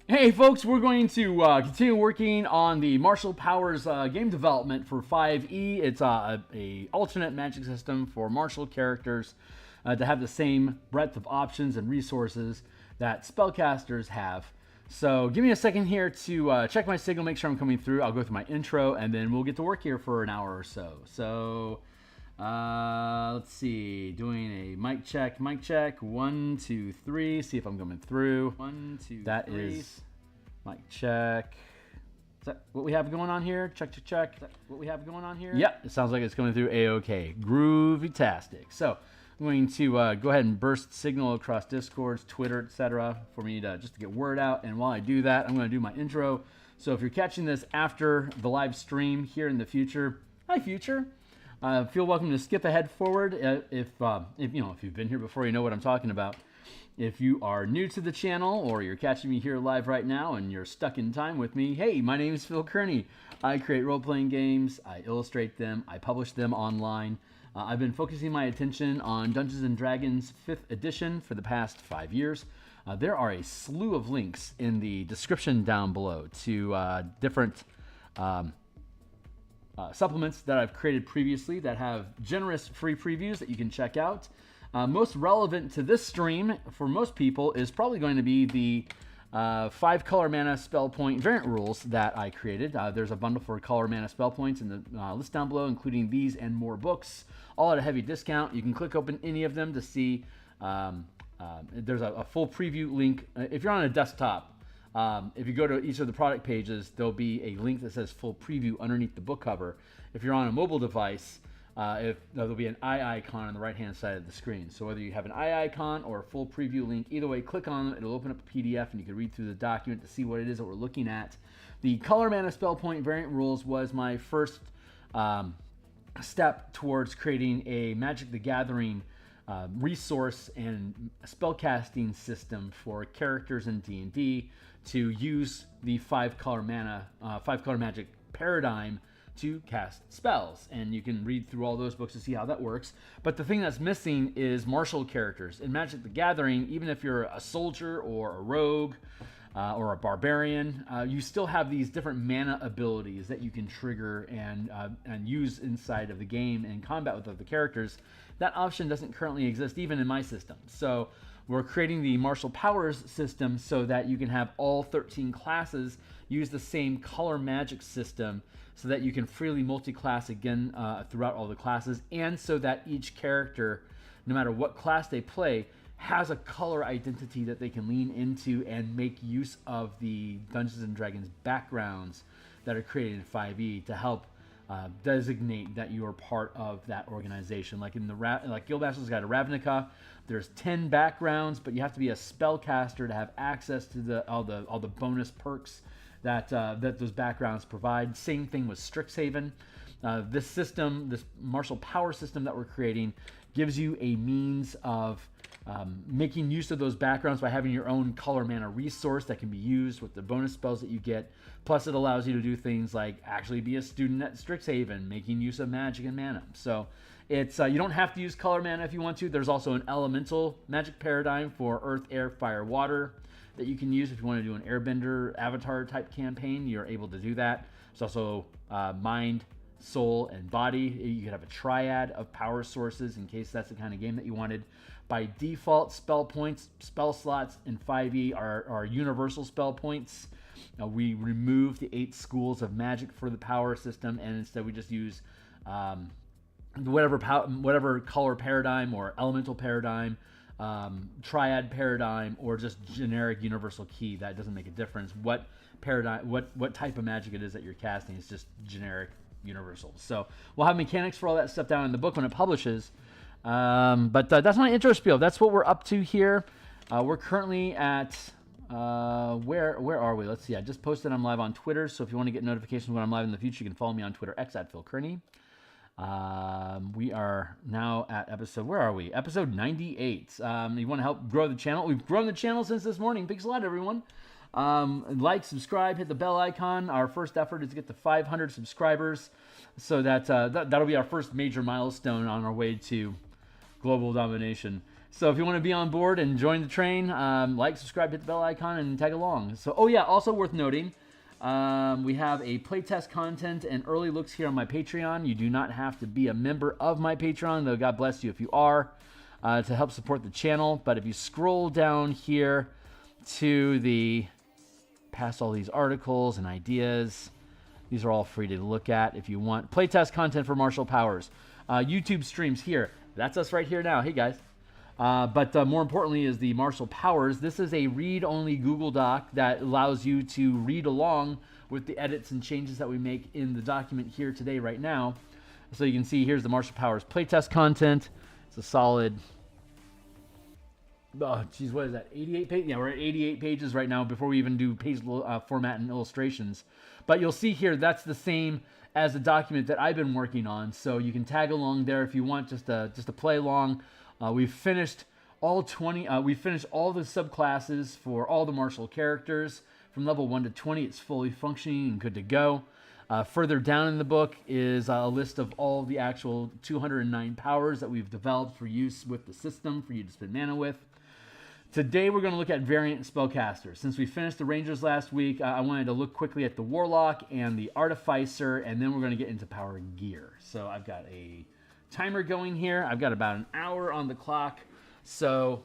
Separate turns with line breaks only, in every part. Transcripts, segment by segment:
Hey folks, we're going to continue working on the Martial Powers game development for 5e. It's a alternate magic system for martial characters to have the same breadth of options and resources that spellcasters have. So give me a second here to check my signal, make sure I'm coming through. I'll go through my intro and then we'll get to work here for an hour or so. So let's see, doing a mic check, 1, 2, 3, see if I'm coming through. 1, 2, that 3. Is mic check. Is that what we have going on here? Check. Is that what we have going on here? Yep, it sounds like it's coming through A-OK. Groovy-tastic. So I'm going to go ahead and burst signal across Discords, Twitter, etc. for me to just to get word out. And while I do that, I'm going to do my intro. So if you're catching this after the live stream here in the future, hi future. Feel welcome to skip ahead forward if you've been here before, you know what I'm talking about. If you are new to the channel or you're catching me here live right now and you're stuck in time with me, hey, my name is Phil Kearney. I create role-playing games, I illustrate them, I publish them online. I've been focusing my attention on Dungeons & Dragons 5th edition for the past 5 years. There are a slew of links in the description down below to different supplements that I've created previously that have generous free previews that you can check out. Most relevant to this stream for most people is probably going to be the 5 color mana spell point variant rules that I created. There's a bundle for color mana spell points in the list down below, including these and more books, all at a heavy discount. You can click open any of them to see. There's a full preview link. If you're on a desktop, if you go to each of the product pages, there'll be a link that says full preview underneath the book cover. If you're on a mobile device, there'll be an eye icon on the right hand side of the screen. So whether you have an eye icon or a full preview link, either way, click on it. It'll open up a PDF and you can read through the document to see what it is that we're looking at. The color mana spell point variant rules was my first step towards creating a Magic the Gathering resource and spellcasting system for characters in D&D to use the 5 color magic paradigm to cast spells. And you can read through all those books to see how that works. But the thing that's missing is martial characters. In Magic the Gathering, even if you're a soldier or a rogue or a barbarian, you still have these different mana abilities that you can trigger and use inside of the game and combat with other characters. That option doesn't currently exist even in my system. So we're creating the Martial Powers system so that you can have all 13 classes use the same color magic system so that you can freely multi-class again throughout all the classes, and so that each character, no matter what class they play, has a color identity that they can lean into and make use of the Dungeons & Dragons backgrounds that are created in 5e to help designate that you are part of that organization. Like in the Guildmaster's Guide to Ravnica, there's 10 backgrounds, but you have to be a spellcaster to have access to all the bonus perks that those backgrounds provide. Same thing with Strixhaven. This system, this martial power system that we're creating, gives you a means of making use of those backgrounds by having your own color mana resource that can be used with the bonus spells that you get. Plus, it allows you to do things like actually be a student at Strixhaven, making use of magic and mana. So it's you don't have to use color mana if you want to. There's also an elemental magic paradigm for earth, air, fire, water that you can use if you want to do an airbender avatar type campaign. You're able to do that. There's also mind, soul, and body. You could have a triad of power sources in case that's the kind of game that you wanted. By default, spell points, spell slots in 5e are universal spell points. We removed the 8 schools of magic for the power system, and instead we just use whatever color paradigm or elemental paradigm, triad paradigm, or just generic universal key. That doesn't make a difference. What paradigm, what type of magic it is that you're casting, it's just generic universal. So we'll have mechanics for all that stuff down in the book when it publishes. But that's my intro spiel. That's what we're up to here. We're currently at where are we? Let's see. I just posted I'm live on Twitter, so if you want to get notifications when I'm live in the future, you can follow me on Twitter, X at Phil Kearney. We are now at episode, where are we? Episode 98. You want to help grow the channel? We've grown the channel since this morning. Thanks a lot, everyone. Like, subscribe, hit the bell icon. Our first effort is to get to 500 subscribers, so that'll be our first major milestone on our way to global domination. So if you want to be on board and join the train, like, subscribe, hit the bell icon, and tag along. So, oh yeah, also worth noting, we have a playtest content and early looks here on my Patreon. You do not have to be a member of my Patreon, though God bless you if you are, to help support the channel. But if you scroll down here to the past all these articles and ideas, these are all free to look at if you want. Playtest content for martial powers. YouTube streams here. That's us right here now. Hey, guys. But more importantly is the martial powers. This is a read-only Google Doc that allows you to read along with the edits and changes that we make in the document here today, right now. So you can see here's the martial powers playtest content. It's a solid, oh, geez, what is that, 88 pages? Yeah, we're at 88 pages right now before we even do page format and illustrations. But you'll see here, that's the same as the document that I've been working on. So you can tag along there if you want, just to play along. We've finished all 20. We finished all the subclasses for all the martial characters from level 1 to 20. It's fully functioning and good to go. Further down in the book is a list of all the actual 209 powers that we've developed for use with the system for you to spend mana with. Today we're going to look at variant spellcasters. Since we finished the Rangers last week, I wanted to look quickly at the Warlock and the Artificer, and then we're going to get into power gear. So I've got a timer going here. I've got about an hour on the clock, so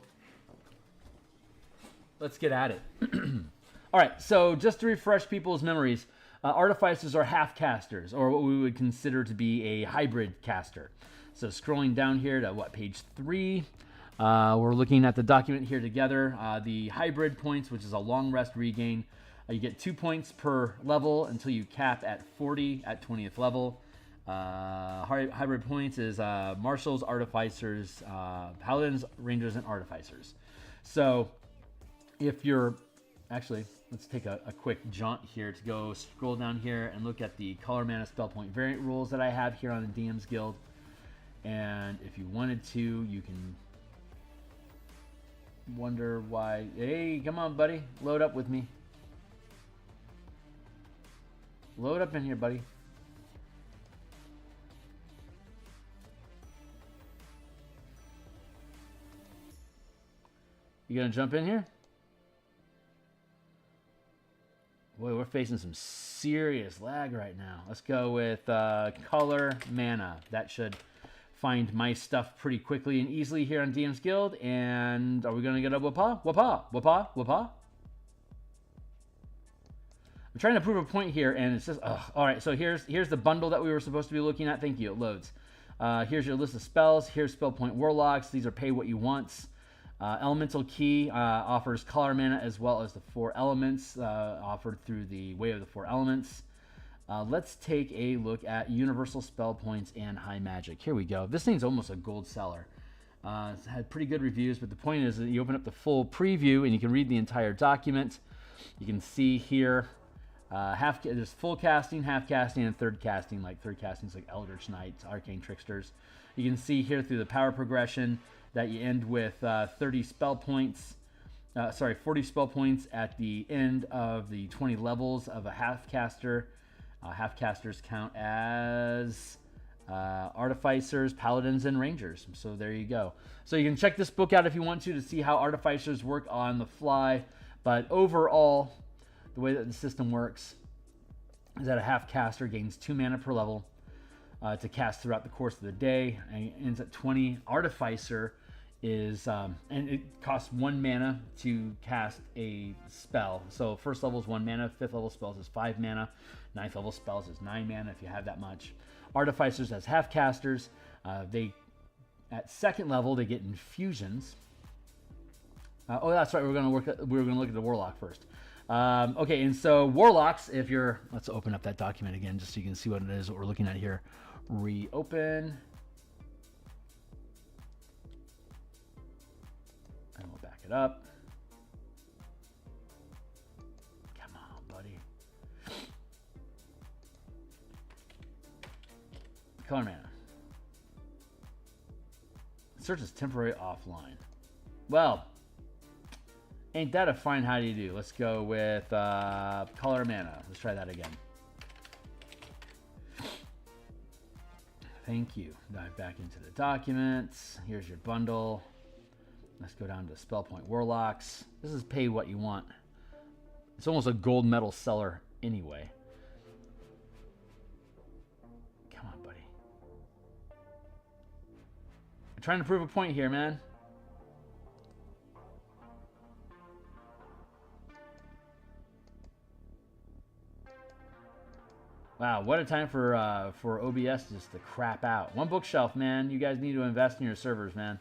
let's get at it. All right, so just to refresh people's memories, artificers are half casters, or what we would consider to be a hybrid caster. So scrolling down here to page 3, we're looking at the document here together. The hybrid points, which is a long rest regain, you get 2 points per level until you cap at 40 at 20th level. Hybrid points is marshals, artificers, paladins, rangers, and artificers. So if you're actually, let's take a quick jaunt here to go scroll down here and look at the color mana spell point variant rules that I have here on the DMsGuild. And if you wanted to, you can wonder why. Hey, come on, buddy, load up with me. Load up in here, buddy. You gonna jump in here? Boy, we're facing some serious lag right now. Let's go with color mana. That should find my stuff pretty quickly and easily here on DMsGuild. And are we gonna get a wapa? Wapa? Wapa? Wapa? I'm trying to prove a point here, and it's just, all right, so here's the bundle that we were supposed to be looking at. Thank you, it loads. Here's your list of spells. Here's spell point warlocks. These are pay what you want. Elemental Key offers color mana as well as the 4 elements offered through the Way of the 4 Elements. Let's take a look at universal spell points and high magic. Here we go. This thing's almost a gold seller. It's had pretty good reviews, but the point is that you open up the full preview and you can read the entire document. You can see here there's full casting, half casting, and third casting. Like third casting is like Eldritch Knights, Arcane Tricksters. You can see here through the power progression that you end with 40 spell points at the end of the 20 levels of a half caster. Half casters count as artificers, paladins, and rangers. So there you go. So you can check this book out if you want to see how artificers work on the fly. But overall, the way that the system works is that a half caster gains 2 mana per level to cast throughout the course of the day, and it ends at 20. Artificer is, and it costs 1 mana to cast a spell. So first level is 1 mana, 5th level spells is 5 mana, 9th level spells is 9 mana if you have that much. Artificers as half casters, at 2nd level they get infusions. Oh, that's right. We were going to look at the Warlock first. Okay, and so Warlocks, let's open up that document again just so you can see what it is, what we're looking at here. Reopen. And we'll back it up. Come on, buddy. Color mana. Search is temporary offline. Well, ain't that a fine how do you do? Let's go with color mana. Let's try that again. Thank you. Dive back into the documents. Here's your bundle. Let's go down to spell point Warlocks. This is pay what you want. It's almost a gold medal seller anyway. Come on, buddy. I'm trying to prove a point here, man. Wow, what a time for OBS just to crap out. One bookshelf, man. You guys need to invest in your servers, man.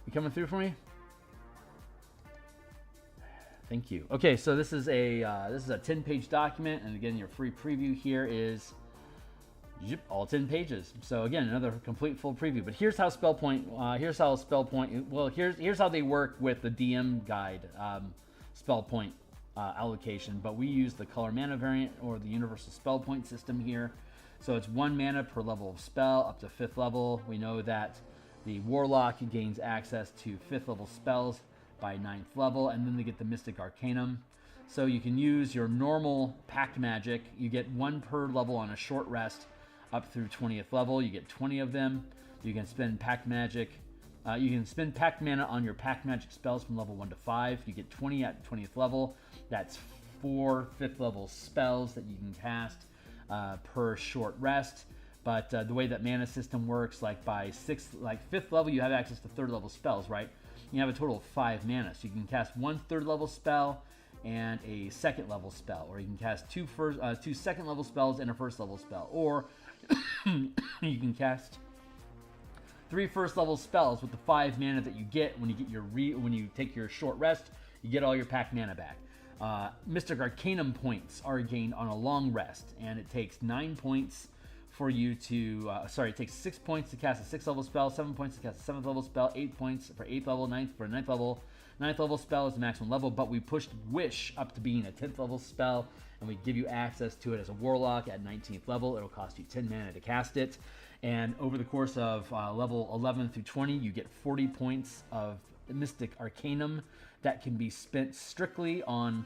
You coming through for me? Thank you. Okay, so this is a 10-page document, and again, your free preview here is all 10 pages. So again, another complete full preview. But here's how Spellpoint. Here's how they work with the DM guide Spellpoint allocation. But we use the color mana variant or the universal Spellpoint system here. So it's 1 mana per level of spell up to 5th level. We know that the Warlock gains access to 5th level spells by 9th level, and then they get the Mystic Arcanum. So you can use your normal Pact Magic. You get 1 per level on a short rest up through 20th level. You get 20 of them. You can spend Pact Magic. You can spend Pact Mana on your Pact Magic spells from level 1 to 5. You get 20 at 20th level. That's 4 5th level spells that you can cast per short rest. But the way that mana system works, like by 5th level, you have access to 3rd level spells, right? You have a total of 5 mana, so you can cast 1 3rd level spell and a 2nd level spell, or you can cast 2 2nd level spells and a 1st level spell, or you can cast 3 1st level spells with the 5 mana that you get when you get when you take your short rest. You get all your packed mana back. Mystic Arcanum points are gained on a long rest, and it takes 9 points for you to, it takes 6 points to cast a 6th level spell, 7 points to cast a 7th level spell, 8 points for 8th level, 9th for a 9th level. 9th level spell is the maximum level, but we pushed Wish up to being a 10th level spell, and we give you access to it as a Warlock at 19th level. It'll cost you 10 mana to cast it, and over the course of level 11 through 20, you get 40 points of Mystic Arcanum that can be spent strictly on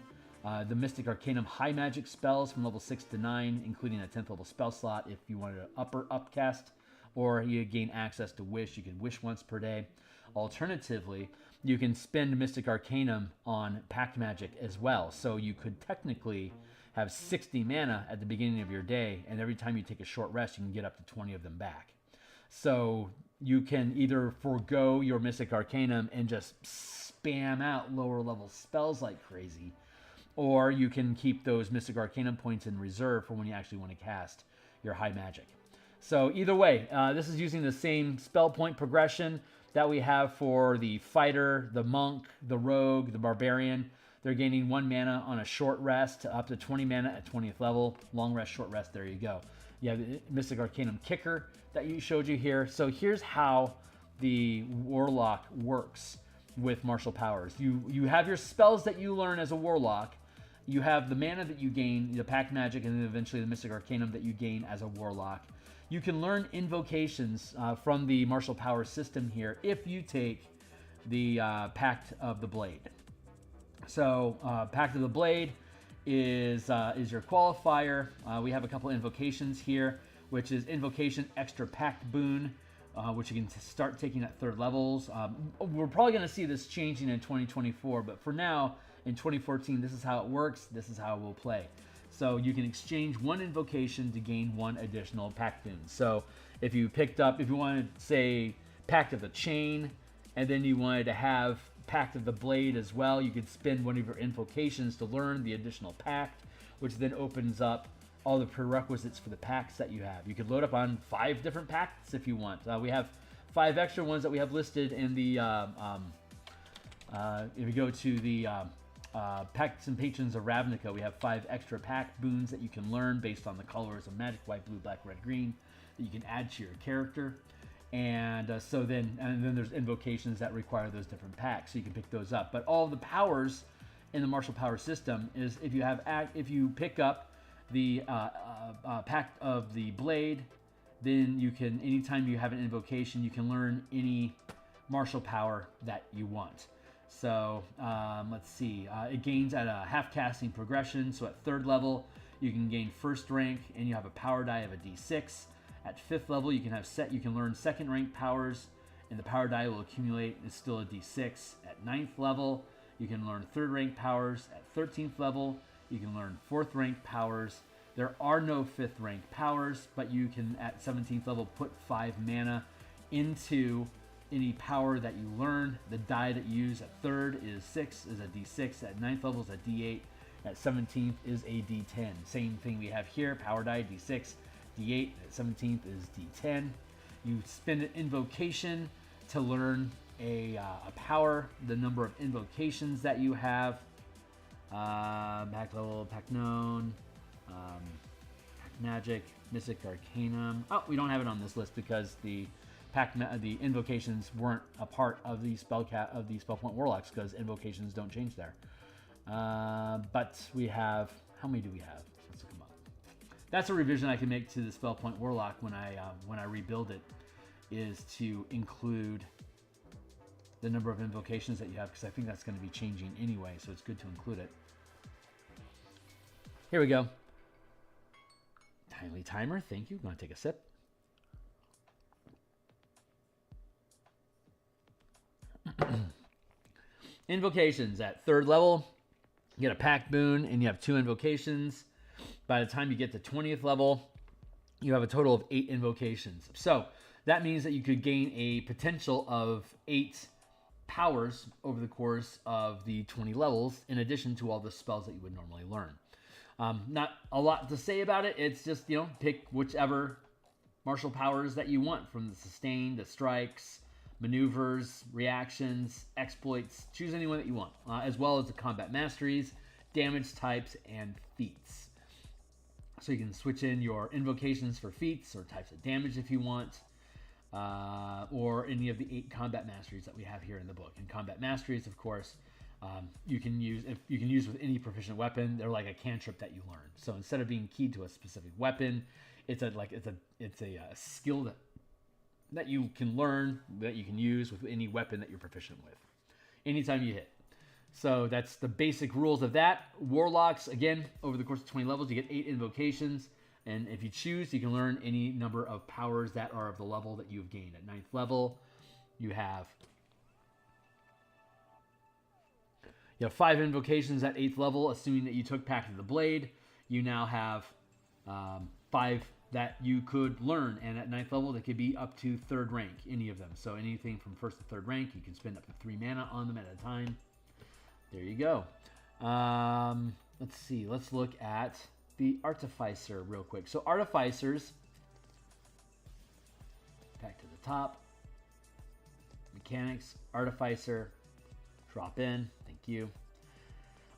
the Mystic Arcanum high magic spells from level 6 to 9, including a 10th level spell slot if you wanted to upcast, or you gain access to Wish. You can Wish once per day. Alternatively, you can spend Mystic Arcanum on Pact Magic as well. So you could technically have 60 mana at the beginning of your day, and every time you take a short rest, you can get up to 20 of them back. So you can either forego your Mystic Arcanum and just spam out lower level spells like crazy, or you can keep those Mystic Arcanum points in reserve for when you actually want to cast your high magic. So either way, this is using the same spell point progression that we have for the fighter, the monk, the rogue, the barbarian. They're gaining 1 mana on a short rest up to 20 mana at 20th level. Long rest, short rest, there you go. You have the Mystic Arcanum kicker that you showed you here. So here's how the Warlock works with martial powers. You have your spells that you learn as a Warlock. You have the mana that you gain, the Pact Magic, and then eventually the Mystic Arcanum that you gain as a Warlock. You can learn invocations from the martial power system here if you take the Pact of the Blade. So Pact of the Blade is your qualifier. We have a couple invocations here, which is Invocation Extra Pact Boon, which you can start taking at 3rd levels. We're probably going to see this changing in 2024, but for now, in 2014, this is how it works. This is how it will play. So you can exchange 1 invocation to gain 1 additional Pact boon. So if you wanted to say Pact of the Chain, and then you wanted to have Pact of the Blade as well, you could spend one of your invocations to learn the additional Pact, which then opens up all the prerequisites for the Pacts that you have. You could load up on 5 different Pacts if you want. We have 5 extra ones that we have listed in the, if you go to the Pacts and Patrons of Ravnica, we have 5 extra Pact boons that you can learn based on the colors of magic: white, blue, black, red, green, that you can add to your character. And then there's invocations that require those different packs, so you can pick those up. But all the powers in the martial power system is if you pick up the Pact of the Blade, then you can, anytime you have an invocation, you can learn any martial power that you want. So let's see, it gains at a half casting progression. So at 3rd level, you can gain 1st rank, and you have a power die of a D6. At 5th level, you can learn 2nd rank powers, and the power die will accumulate. It's still a d6 at 9th level. You can learn 3rd rank powers at 13th level. You can learn 4th rank powers. There are no 5th rank powers, but you can at 17th level put 5 mana into any power that you learn. The die that you use at 3rd is a d6, at 9th level is a d8, at 17th is a d10. Same thing we have here, power die d6, d8, at 17th is d10. You spend an invocation to learn a power, the number of invocations that you have, pack level, pack known, pack magic, mystic arcanum. Oh, we don't have it on this list because the invocations weren't a part of the spellpoint warlocks, because invocations don't change there. But we have, how many do we have? Let's look them up. That's a revision I can make to the spellpoint warlock when I rebuild it, is to include the number of invocations that you have, because I think that's going to be changing anyway, so it's good to include it. Here we go. Timely timer, thank you. I'm going to take a sip. Invocations at 3rd level, you get a pack boon and you have 2 invocations. By the time you get to 20th level, you have a total of 8 invocations. So that means that you could gain a potential of 8 powers over the course of the 20 levels, in addition to all the spells that you would normally learn. Not a lot to say about it. It's just, pick whichever martial powers that you want, from the sustain, the strikes, maneuvers, reactions, exploits. Choose any one that you want, as well as the combat masteries, damage types, and feats. So you can switch in your invocations for feats or types of damage if you want, or any of the 8 combat masteries that we have here in the book. And combat masteries, of course, you can use with any proficient weapon. They're like a cantrip that you learn. So instead of being keyed to a specific weapon, it's a skill that you can learn, that you can use with any weapon that you're proficient with anytime you hit. So that's the basic rules of that. Warlocks, again, over the course of 20 levels, you get 8 invocations. And if you choose, you can learn any number of powers that are of the level that you've gained. At 9th level, you have 5 invocations at 8th level, assuming that you took Pact of the Blade. You now have 5 that you could learn, and at 9th level, they could be up to 3rd rank, any of them. So anything from 1st to 3rd rank, you can spend up to 3 mana on them at a time. There you go. Let's see. Let's look at the Artificer real quick. So Artificers, back to the top. Mechanics, Artificer, drop in. Thank you.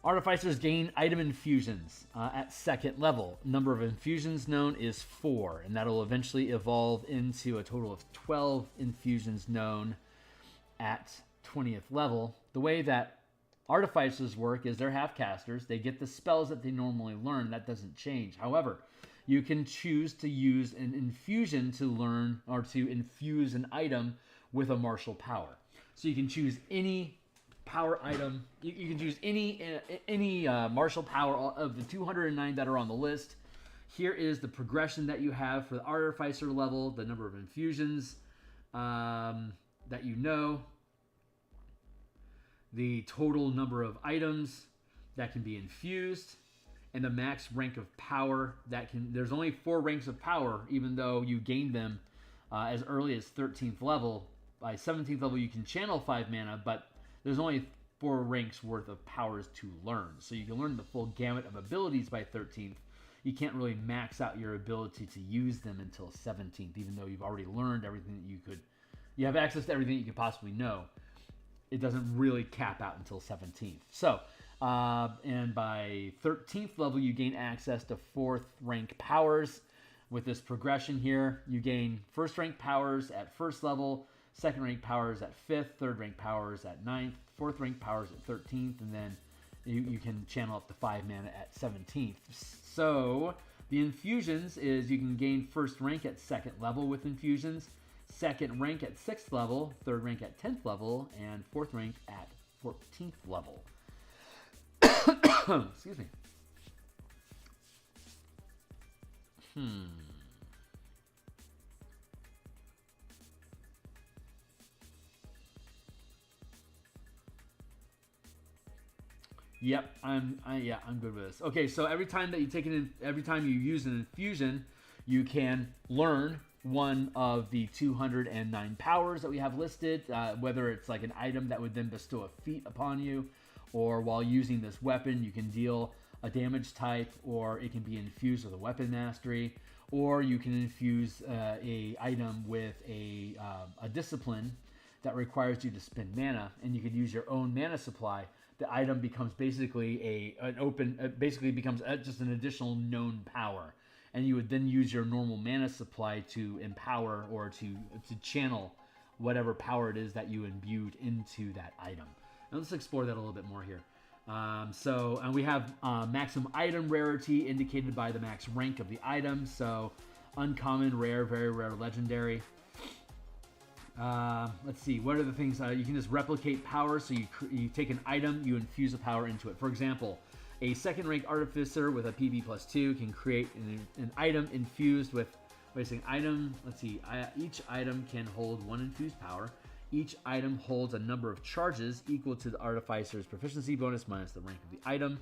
Artificers gain item infusions at 2nd level. Number of infusions known is 4, and that'll eventually evolve into a total of 12 infusions known at 20th level. The way that Artificers work is they're half-casters. They get the spells that they normally learn. That doesn't change. However, you can choose to use an infusion to learn or to infuse an item with a martial power. So you can choose any power item. You can choose any martial power of the 209 that are on the list. Here is the progression that you have for the Artificer level, the number of infusions that you know, the total number of items that can be infused, and the max rank of power that can... There's only 4 ranks of power, even though you gain them as early as 13th level. By 17th level, you can channel 5 mana, but there's only 4 ranks worth of powers to learn. So you can learn the full gamut of abilities by 13th. You can't really max out your ability to use them until 17th, even though you've already learned everything that you could... You have access to everything that you could possibly know. It doesn't really cap out until 17th. So, and by 13th level, you gain access to 4th rank powers. With this progression here, you gain 1st rank powers at 1st level, 2nd rank powers at 5th, 3rd rank powers at 9th, 4th rank powers at 13th, and then you can channel up to 5 mana at 17th. So, the infusions is you can gain 1st rank at 2nd level with infusions, 2nd rank at 6th level, 3rd rank at 10th level, and 4th rank at 14th level. Excuse me. Yep, I'm good with this. Okay, so every time that you take every time you use an infusion, you can learn one of the 209 powers that we have listed, whether it's like an item that would then bestow a feat upon you, or while using this weapon, you can deal a damage type, or it can be infused with a weapon mastery, or you can infuse a item with a discipline that requires you to spend mana, and you can use your own mana supply. The item becomes basically basically becomes just an additional known power, and you would then use your normal mana supply to empower or to channel whatever power it is that you imbued into that item. Now let's explore that a little bit more here. And we have maximum item rarity indicated by the max rank of the item. So uncommon, rare, very rare, legendary. Let's see, what are the things? You can just replicate power. So you take an item, you infuse a power into it. For example, a second rank artificer with a PB +2 can create an item infused with, item. Let's see, each item can hold one infused power. Each item holds a number of charges equal to the artificer's proficiency bonus minus the rank of the item.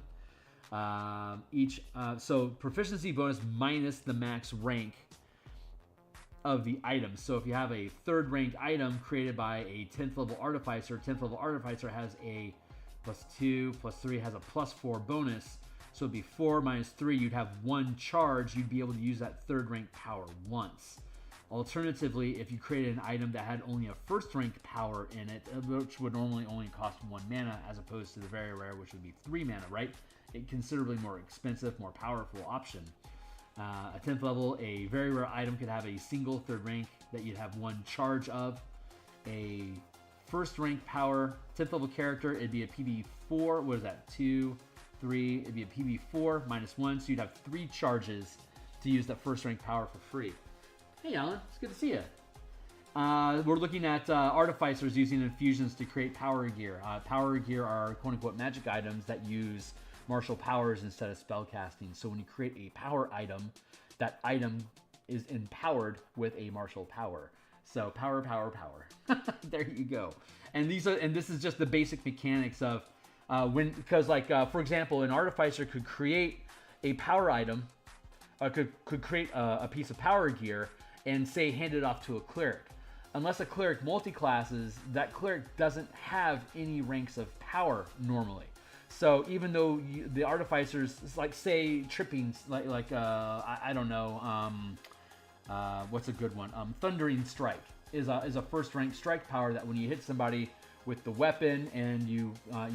So proficiency bonus minus the max rank of the item. So if you have a third rank item created by a 10th level artificer, 10th level artificer has a +2, +3 has a +4 bonus. So it'd be 4 minus 3, you'd have 1 charge, you'd be able to use that third rank power once. Alternatively, if you created an item that had only a first rank power in it, which would normally only cost 1 mana, as opposed to the very rare, which would be 3 mana, right? A considerably more expensive, more powerful option. A 10th level, a very rare item could have a single third rank that you'd have 1 charge of. A first rank power, 10th level character, it'd be a PB4. What is that? 2, 3. It'd be a PB4 -1, so you'd have 3 charges to use that first rank power for free. Hey Alan, it's good to see you. We're looking at artificers using infusions to create power gear. Power gear are quote-unquote magic items that use martial powers instead of spell casting. So when you create a power item, that item is empowered with a martial power. So power. There you go. And this is just the basic mechanics of for example, an artificer could create a power item, could create a piece of power gear, and say hand it off to a cleric. Unless a cleric multiclasses, that cleric doesn't have any ranks of power normally. So even though the artificers, like say tripping, I don't know, what's a good one? Thundering Strike is a first rank strike power that when you hit somebody with the weapon and you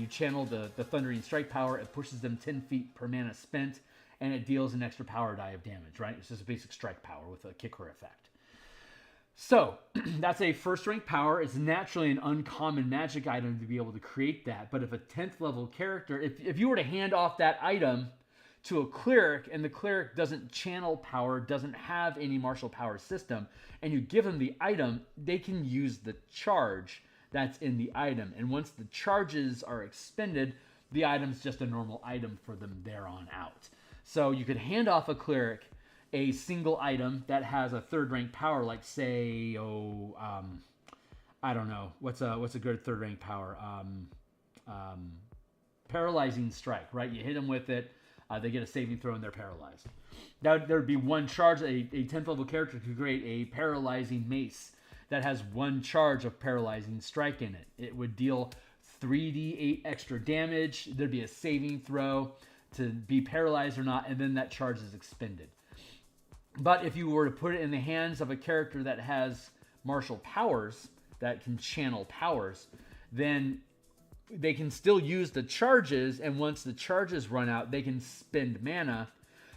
channel the Thundering Strike power, it pushes them 10 feet per mana spent, and it deals an extra power die of damage, right? It's just a basic strike power with a kicker effect. So that's a first rank power. It's naturally an uncommon magic item to be able to create that. But if a 10th level character, if you were to hand off that item to a cleric and the cleric doesn't channel power, doesn't have any martial power system, and you give them the item, they can use the charge that's in the item. And once the charges are expended, the item's just a normal item for them there on out. So you could hand off a cleric a single item that has a third rank power, like say, I don't know, what's a good third rank power? Paralyzing Strike, right? You hit them with it, they get a saving throw and they're paralyzed. Now there'd be 1 charge. A 10th level character could create a paralyzing mace that has 1 charge of Paralyzing Strike in it. It would deal 3d8 extra damage. There'd be a saving throw to be paralyzed or not, and then that charge is expended. But if you were to put it in the hands of a character that has martial powers, that can channel powers, then they can still use the charges, and once the charges run out, they can spend mana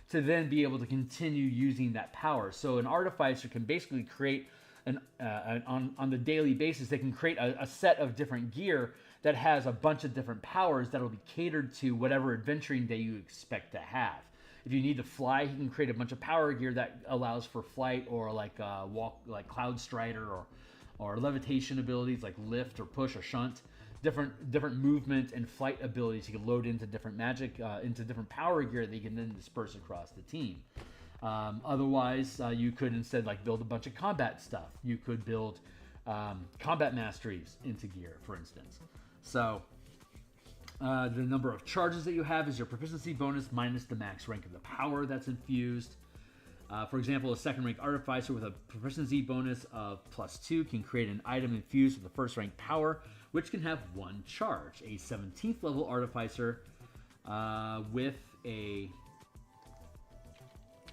to then be able to continue using that power. So an artificer can basically create, on the daily basis, they can create a set of different gear that has a bunch of different powers that will be catered to whatever adventuring day you expect to have. If you need to fly, he can create a bunch of power gear that allows for flight, or like walk, like Cloud Strider, or levitation abilities like lift or push or shunt. Different movement and flight abilities you can load into different magic, into different power gear that you can then disperse across the team. Otherwise, you could instead build a bunch of combat stuff. You could build combat masteries into gear, for instance. So The number of charges that you have is your proficiency bonus minus the max rank of the power that's infused. For example, a second rank artificer with a proficiency bonus of +2 can create an item infused with a first rank power, which can have 1 charge. A 17th level artificer with a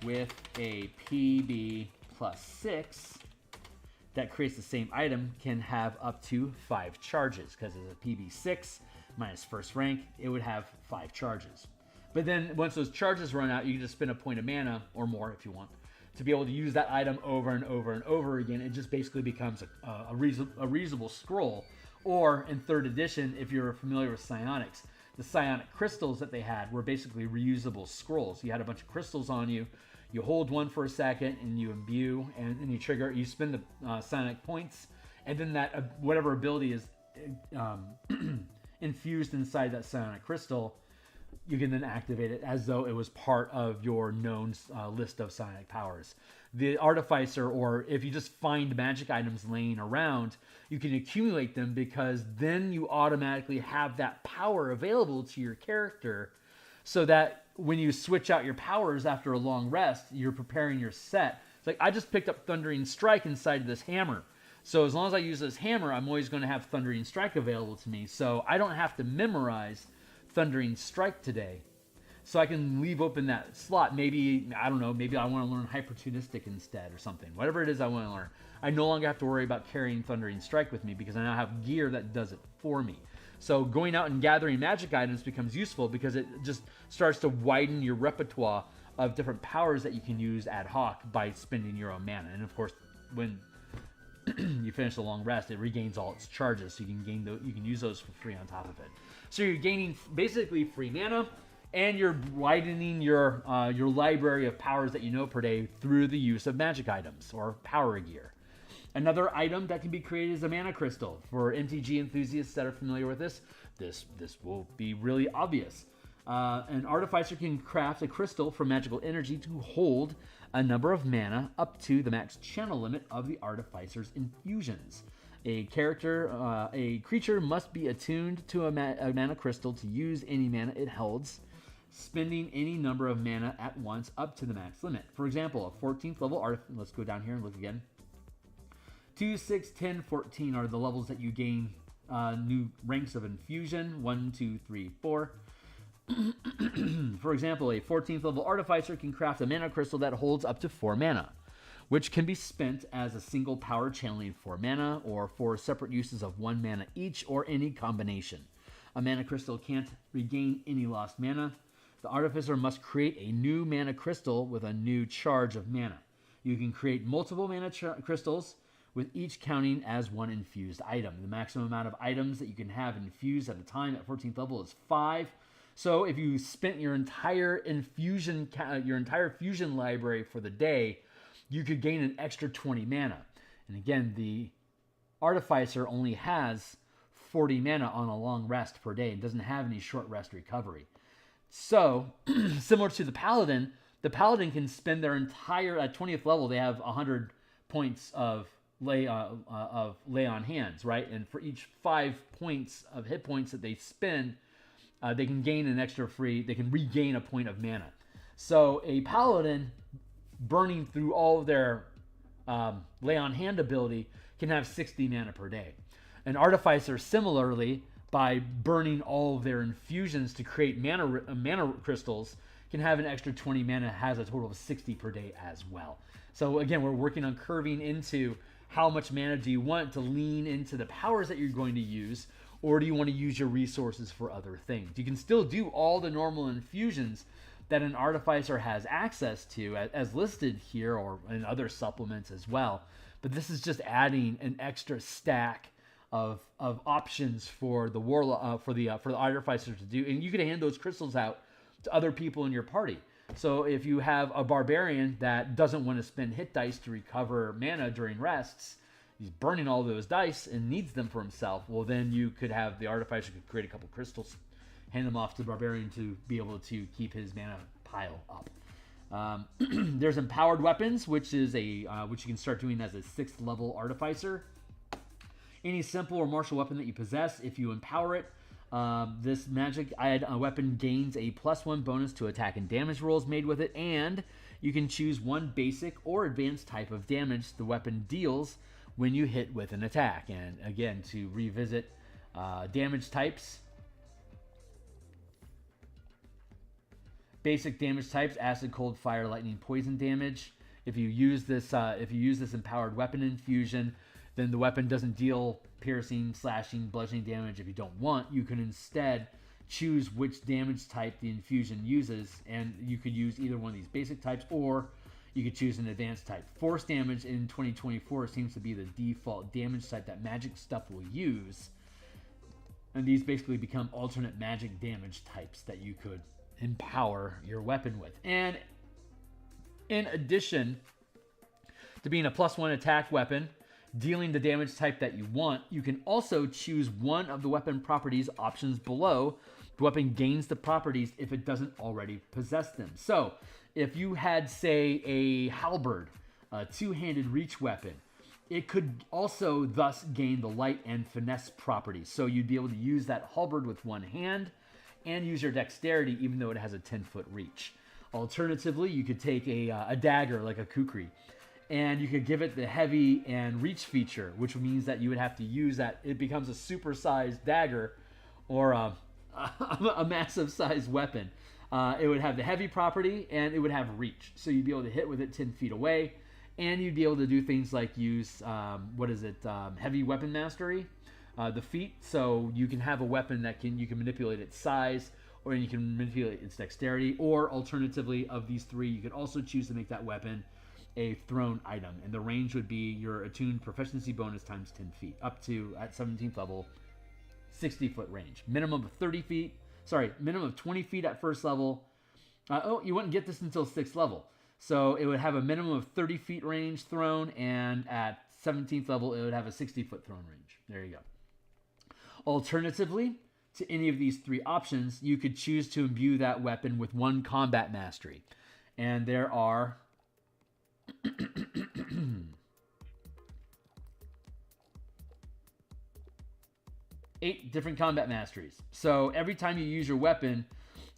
PB +6 that creates the same item can have up to 5 charges, because it's a PB 6 minus first rank, it would have 5 charges. But then once those charges run out, you can just spend a point of mana or more if you want to be able to use that item over and over and over again. It just basically becomes a reusable scroll. Or in 3rd edition, if you're familiar with psionics, the psionic crystals that they had were basically reusable scrolls. You had a bunch of crystals on you. You hold one for a second and you imbue, and then you trigger. You spend the psionic points, and then that whatever ability is infused inside that psionic crystal, you can then activate it as though it was part of your known list of psionic powers. The artificer, or if you just find magic items laying around, you can accumulate them, because then you automatically have that power available to your character, so that when you switch out your powers after a long rest, you're preparing your set. It's like, I just picked up Thundering Strike inside of this hammer. So as long as I use this hammer, I'm always going to have Thundering Strike available to me. So I don't have to memorize Thundering Strike today. So I can leave open that slot. Maybe, I don't know, maybe I want to learn Hypertunistic instead or something. Whatever it is I want to learn. I no longer have to worry about carrying Thundering Strike with me, because I now have gear that does it for me. So going out and gathering magic items becomes useful, because it just starts to widen your repertoire of different powers that you can use ad hoc by spending your own mana. And of course, when you finish a long rest, it regains all its charges, so you can use those for free on top of it. So you're gaining basically free mana, and you're widening your library of powers that you know per day through the use of magic items or power gear. Another item that can be created is a mana crystal. For MTG enthusiasts that are familiar with this will be really obvious. An artificer can craft a crystal from magical energy to hold a number of mana up to the max channel limit of the artificer's infusions. A creature must be attuned to a mana crystal to use any mana it holds, spending any number of mana at once up to the max limit. For example, a 14th level artificer. Let's go down here and look again. 2, 6, 10, 14 are the levels that you gain new ranks of infusion. 1, 2, 3, 4. For example, a 14th level artificer can craft a mana crystal that holds up to 4 mana, which can be spent as a single power channeling 4 mana, or 4 separate uses of 1 mana each, or any combination. A mana crystal can't regain any lost mana. The artificer must create a new mana crystal with a new charge of mana. You can create multiple mana crystals, with each counting as 1 infused item. The maximum amount of items that you can have infused at a time at 14th level is 5. So if you spent your entire fusion library for the day, you could gain an extra 20 mana. And again, the artificer only has 40 mana on a long rest per day and doesn't have any short rest recovery. So similar to the paladin can spend their entire, at 20th level, they have 100 points of lay on hands, right? And for each 5 points of hit points that they spend, they can gain an extra they can regain a point of mana. So a paladin burning through all of their lay on hand ability can have 60 mana per day. An artificer, similarly, by burning all of their infusions to create mana crystals, can have an extra 20 mana, has a total of 60 per day as well. So again, we're working on curving into how much mana do you want to lean into the powers that you're going to use, or do you want to use your resources for other things? You can still do all the normal infusions that an artificer has access to, as listed here, or in other supplements as well. But this is just adding an extra stack of options for the warlock, for the artificer to do, and you can hand those crystals out to other people in your party. So if you have a barbarian that doesn't want to spend hit dice to recover mana during rests, he's burning all those dice and needs them for himself, well, then you could have the artificer could create a couple crystals, hand them off to the barbarian to be able to keep his mana pile up. There's empowered weapons, which is which you can start doing as a 6th level artificer. Any simple or martial weapon that you possess, if you empower it, This magic weapon gains a +1 bonus to attack and damage rolls made with it, and you can choose one basic or advanced type of damage the weapon deals when you hit with an attack. And again, to revisit damage types, basic damage types: acid, cold, fire, lightning, poison damage. If you use this empowered weapon infusion, then the weapon doesn't deal piercing, slashing, bludgeoning damage. If you don't want, you can instead choose which damage type the infusion uses, and you could use either one of these basic types, or you could choose an advanced type. Force damage in 2024 seems to be the default damage type that magic stuff will use, and these basically become alternate magic damage types that you could empower your weapon with. And in addition to being a +1 attack weapon, dealing the damage type that you want, you can also choose one of the weapon properties options below. The weapon gains the properties if it doesn't already possess them. So if you had, say, a halberd, a two-handed reach weapon, it could also thus gain the light and finesse properties. So you'd be able to use that halberd with one hand and use your dexterity even though it has a 10-foot reach. Alternatively, you could take a dagger like a kukri, and you could give it the heavy and reach feature, which means that you would have to use that. It becomes a super-sized dagger or a massive sized weapon. It would have the heavy property and it would have reach. So you'd be able to hit with it 10 feet away, and you'd be able to do things like use, heavy weapon mastery, the feat. So you can have a weapon that you can manipulate its size, or you can manipulate its dexterity, or alternatively, of these three, you could also choose to make that weapon a thrown item, and the range would be your attuned proficiency bonus times 10 feet, up to, at 17th level, 60-foot range. Minimum of 20 feet at first level. You wouldn't get this until 6th level. So it would have a minimum of 30 feet range thrown, and at 17th level, it would have a 60-foot thrown range. There you go. Alternatively, to any of these three options, you could choose to imbue that weapon with one combat mastery. And there are 8 different combat masteries. So every time you use your weapon,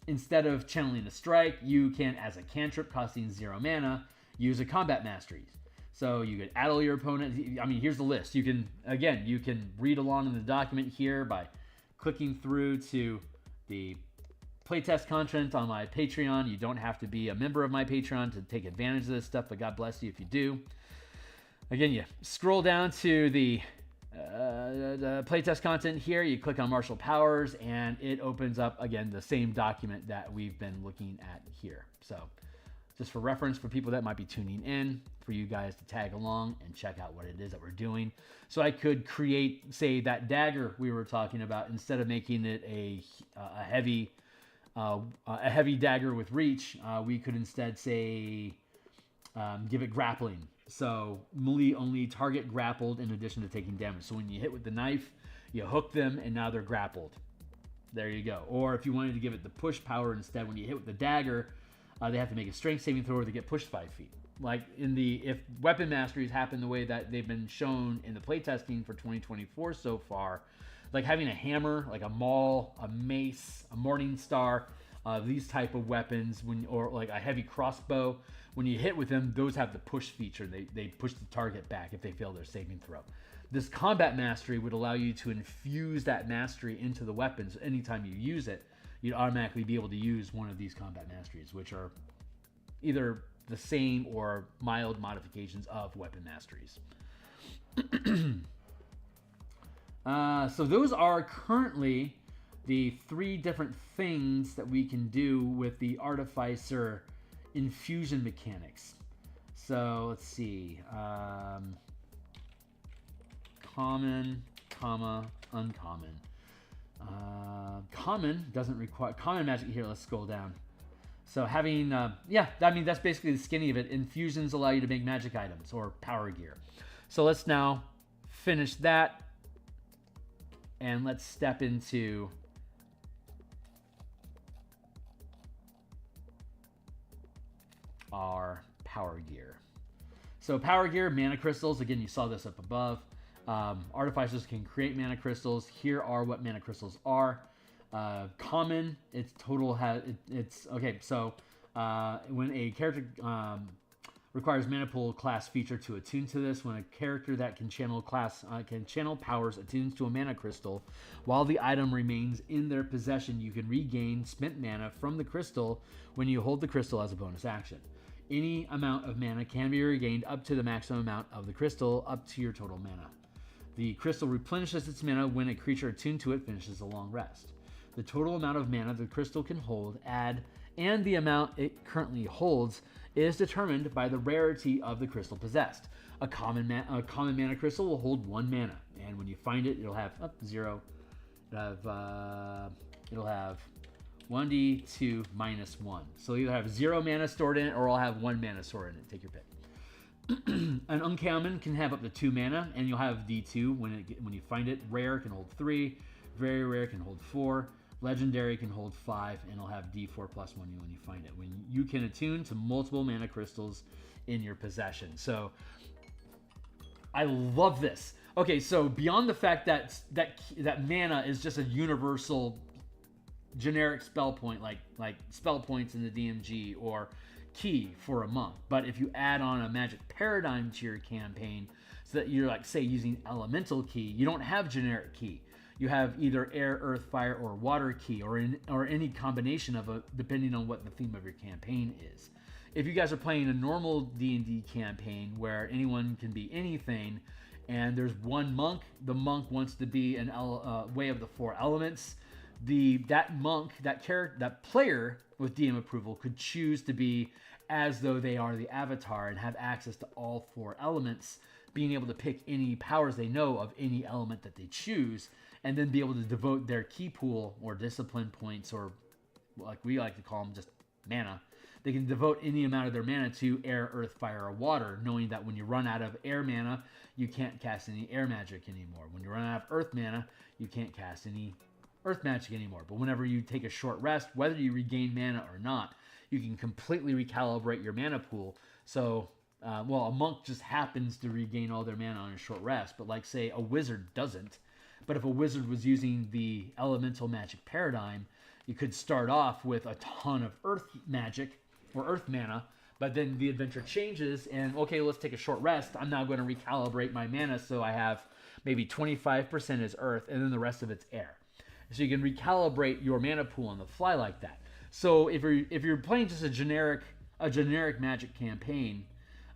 instead of channeling a strike, you can, as a cantrip costing 0 mana, use a combat mastery. So you could addle your opponent. I mean, here's the list. You can read along in the document here by clicking through to the playtest content on my Patreon. You don't have to be a member of my Patreon to take advantage of this stuff, but God bless you if you do. Again, you scroll down to the playtest content here. You click on martial powers, and it opens up, again, the same document that we've been looking at here. So just for reference for people that might be tuning in, for you guys to tag along and check out what it is that we're doing. So I could create, say, that dagger we were talking about. Instead of making it a heavy dagger with reach, we could instead say give it grappling. So melee only, target grappled in addition to taking damage. So when you hit with the knife, you hook them and now they're grappled. There you go. Or if you wanted to give it the push power instead, when you hit with the dagger, they have to make a strength saving throw or they get pushed 5 feet. Like if weapon masteries happen the way that they've been shown in the playtesting for 2024 so far, like having a hammer, like a maul, a mace, a morning star, these type of weapons, or like a heavy crossbow, when you hit with them, those have the push feature. They push the target back if they fail their saving throw. This combat mastery would allow you to infuse that mastery into the weapons. So anytime you use it, you'd automatically be able to use one of these combat masteries, which are either the same or mild modifications of weapon masteries. So those are currently the 3 different things that we can do with the Artificer infusion mechanics. So let's see. Common, uncommon. Common doesn't require common magic here. Let's scroll down. So having, that's basically the skinny of it. Infusions allow you to make magic items or power gear. So let's now finish that, and let's step into our power gear. So power gear, mana crystals. Again, you saw this up above. Artificers can create mana crystals. Here are what mana crystals are. Common, its total has it's okay. So when a character requires mana pool class feature to attune to this, when a character that can channel powers attunes to a mana crystal, while the item remains in their possession, you can regain spent mana from the crystal when you hold the crystal as a bonus action. Any amount of mana can be regained up to the maximum amount of the crystal, up to your total mana. The crystal replenishes its mana when a creature attuned to it finishes a long rest. The total amount of mana the crystal can hold, and the amount it currently holds is determined by the rarity of the crystal possessed. A common mana crystal will hold 1 mana, and when you find it, it'll have 0. It'll have 1d2 minus 1. So you'll either have 0 mana stored in it, or I'll have 1 mana stored in it. Take your pick. An uncommon can have up to 2 mana, and you'll have d2 when you find it. Rare can hold 3. Very rare can hold 4. Legendary can hold 5, and it'll have d4 plus 1 when you find it. When you can attune to multiple mana crystals in your possession. So I love this. Okay, so beyond the fact that mana is just a universal generic spell point, like spell points in the DMG or key for a monk, but if you add on a magic paradigm to your campaign, so that you're like, say, using elemental key, you don't have generic key. You have either air, earth, fire, or water key, or any combination of depending on what the theme of your campaign is. If you guys are playing a normal D&D campaign where anyone can be anything, and there's one monk, the monk wants to be an way of the 4 elements. That player with DM approval could choose to be as though they are the avatar and have access to all 4 elements, being able to pick any powers they know of any element that they choose, and then be able to devote their key pool or discipline points, or like we like to call them, just mana. They can devote any amount of their mana to air, earth, fire, or water, knowing that when you run out of air mana, you can't cast any air magic anymore. When you run out of earth mana, you can't cast any earth magic anymore. But whenever you take a short rest, whether you regain mana or not, you can completely recalibrate your mana pool. So, a monk just happens to regain all their mana on a short rest, but like, say, a wizard doesn't. But if a wizard was using the elemental magic paradigm, you could start off with a ton of earth magic or earth mana, but then the adventure changes and, okay, let's take a short rest. I'm now going to recalibrate my mana so I have maybe 25% is earth and then the rest of it's air. So you can recalibrate your mana pool on the fly like that. So if you're playing just a generic magic campaign,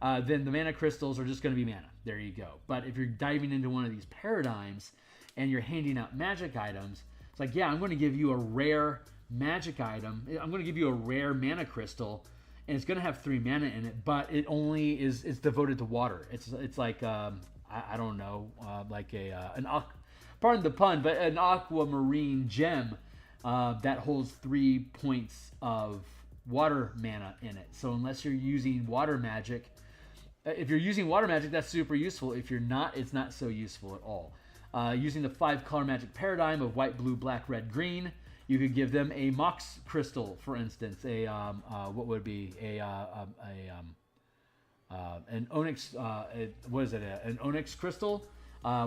then the mana crystals are just going to be mana. There you go. But if you're diving into one of these paradigms and you're handing out magic items, it's like, yeah, I'm going to give you a rare magic item. I'm going to give you a rare mana crystal, and it's going to have 3 mana in it, but it only is devoted to water. It's like I don't know, like pardon the pun, but an aquamarine gem that holds 3 points of water mana in it. So unless you're using water magic, if you're using water magic, that's super useful. If you're not, it's not so useful at all. Using the 5-color magic paradigm of white, blue, black, red, green, you could give them a mox crystal, for instance. What would be an onyx? An onyx crystal,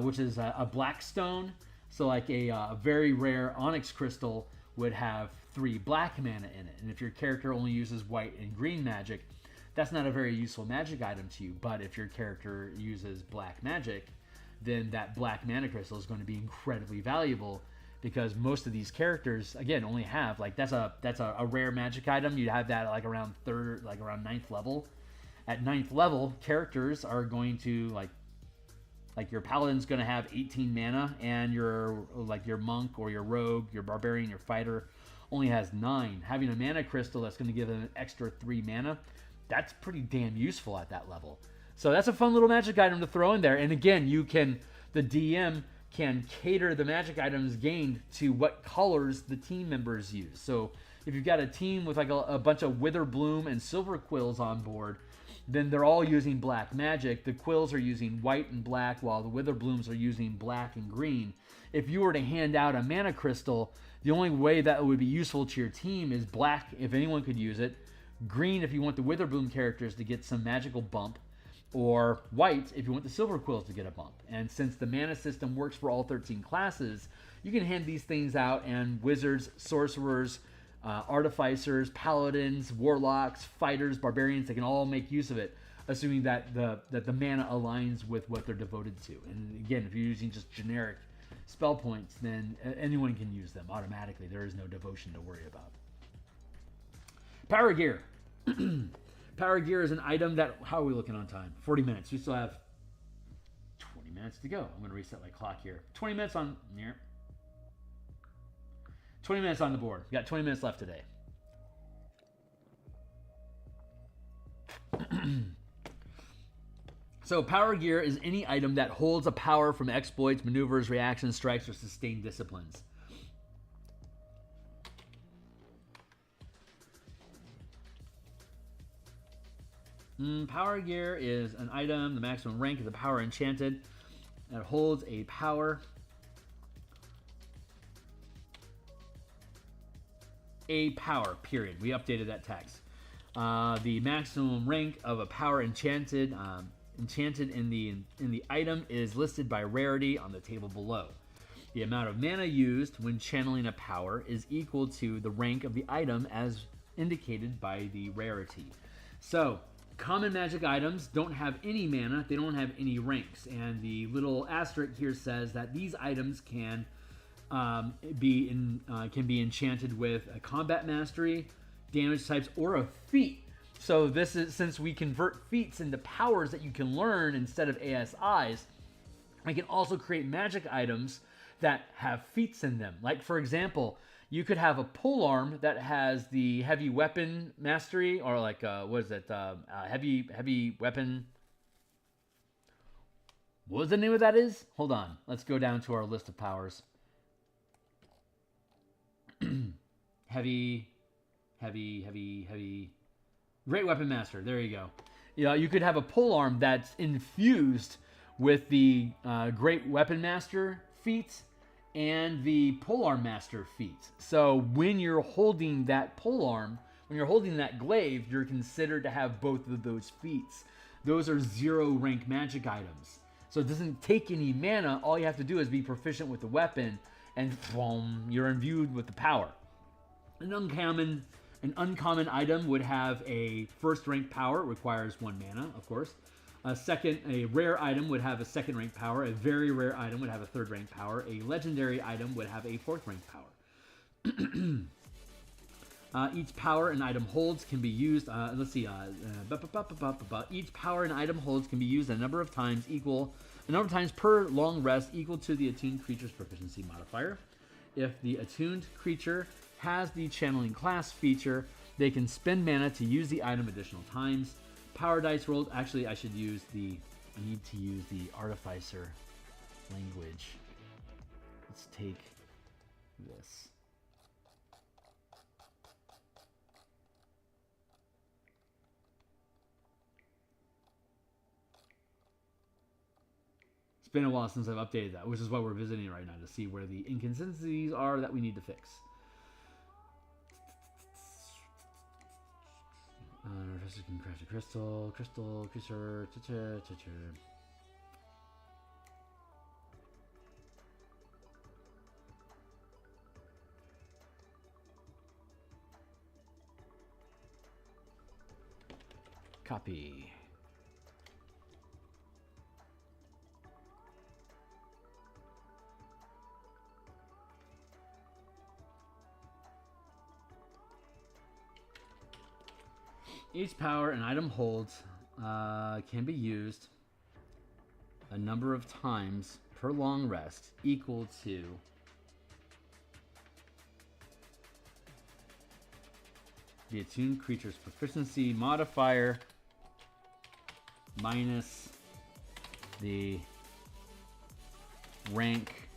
which is a black stone. So like a very rare onyx crystal would have 3 black mana in it. And if your character only uses white and green magic, that's not a very useful magic item to you. But if your character uses black magic, then that black mana crystal is going to be incredibly valuable, because most of these characters, again, only have, like, that's a rare magic item. You'd have that like around 9th level. At 9th level, characters are going to like your paladin's going to have 18 mana, and your monk or your rogue, your barbarian, your fighter only has 9. Having a mana crystal that's going to give them an extra 3 mana, that's pretty damn useful at that level. So that's a fun little magic item to throw in there. And again, the DM can cater the magic items gained to what colors the team members use. So if you've got a team with like a bunch of Witherbloom and Silver Quills on board, then they're all using black magic. The Quills are using white and black, while the Witherblooms are using black and green. If you were to hand out a mana crystal, the only way that would be useful to your team is black, if anyone could use it, green if you want the Witherbloom characters to get some magical bump, or white if you want the Silver Quills to get a bump. And since the mana system works for all 13 classes, you can hand these things out, and wizards, sorcerers, artificers, paladins, warlocks, fighters, barbarians, they can all make use of it, assuming that the mana aligns with what they're devoted to. And again, if you're using just generic spell points, then anyone can use them automatically. There is no devotion to worry about. Power gear. Power gear is an item that, how are we looking on time? 40 minutes. We still have 20 minutes to go. I'm going to reset my clock here. 20 minutes on here. 20 minutes on the board. We got 20 minutes left today. So power gear is any item that holds a power from exploits, maneuvers, reactions, strikes, or sustained disciplines. Power gear is an item, the maximum rank of the power enchanted, that holds a power. A power, period. We updated that text. The maximum rank of a power enchanted in the item is listed by rarity on the table below. The amount of mana used when channeling a power is equal to the rank of the item as indicated by the rarity. So, common magic items don't have any mana, they don't have any ranks, and the little asterisk here says that these items can be enchanted with a combat mastery, damage types, or a feat. So this is, since we convert feats into powers that you can learn instead of ASIs, I can also create magic items that have feats in them. Like, for example, you could have a polearm that has the heavy weapon mastery, or like, what is it? Heavy weapon. What was the name of that is? Hold on. Let's go down to our list of powers. heavy. Great weapon master. There you go. You know, you could have a polearm that's infused with the great weapon master feat and the polearm master feat. So when you're holding that polearm, when you're holding that glaive, you're considered to have both of those feats. Those are 0 rank magic items. So it doesn't take any mana. All you have to do is be proficient with the weapon, and boom, you're imbued with the power. An uncommon item would have a first rank power. It requires 1 mana, of course. A rare item would have a 2nd rank power. A very rare item would have a 3rd rank power. A legendary item would have a 4th rank power. Each power an item holds can be used. Each power an item holds can be used a number of times per long rest equal to the attuned creature's proficiency modifier. If the attuned creature has the channeling class feature, they can spend mana to use the item additional times. Power dice rolled. Actually, I need to use the artificer language. Let's take this. It's been a while since I've updated that, which is why we're visiting right now to see where the inconsistencies are that we need to fix. Artificer can craft a crystal, creature, Copy. Each power an item holds can be used a number of times per long rest equal to the attuned creature's proficiency modifier minus the rank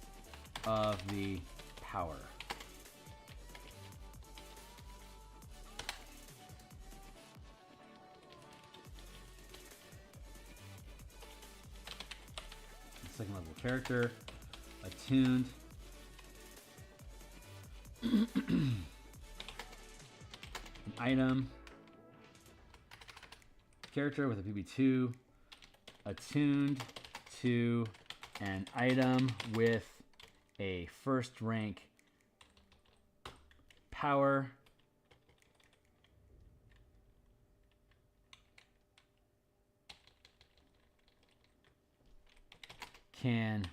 of the power. Second level character, attuned. An item. Character with a PB2. Attuned to an item with a first rank power can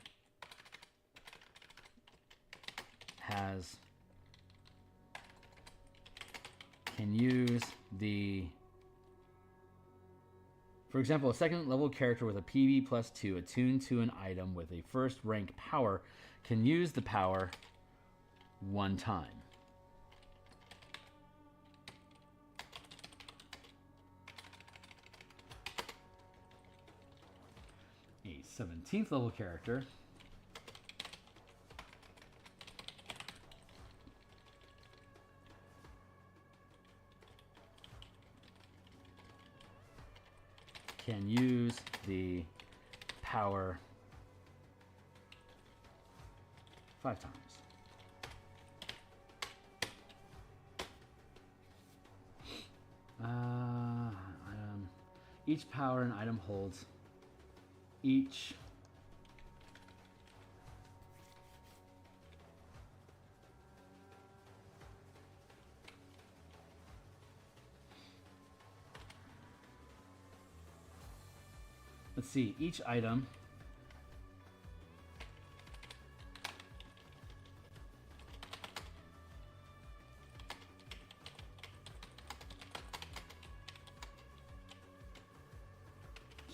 use the, for example, a second level character with a PB +2 attuned to an item with a first rank power can use the power one time. A 17th level character can use the power 5 times. Each power an item holds. Each let's see, each item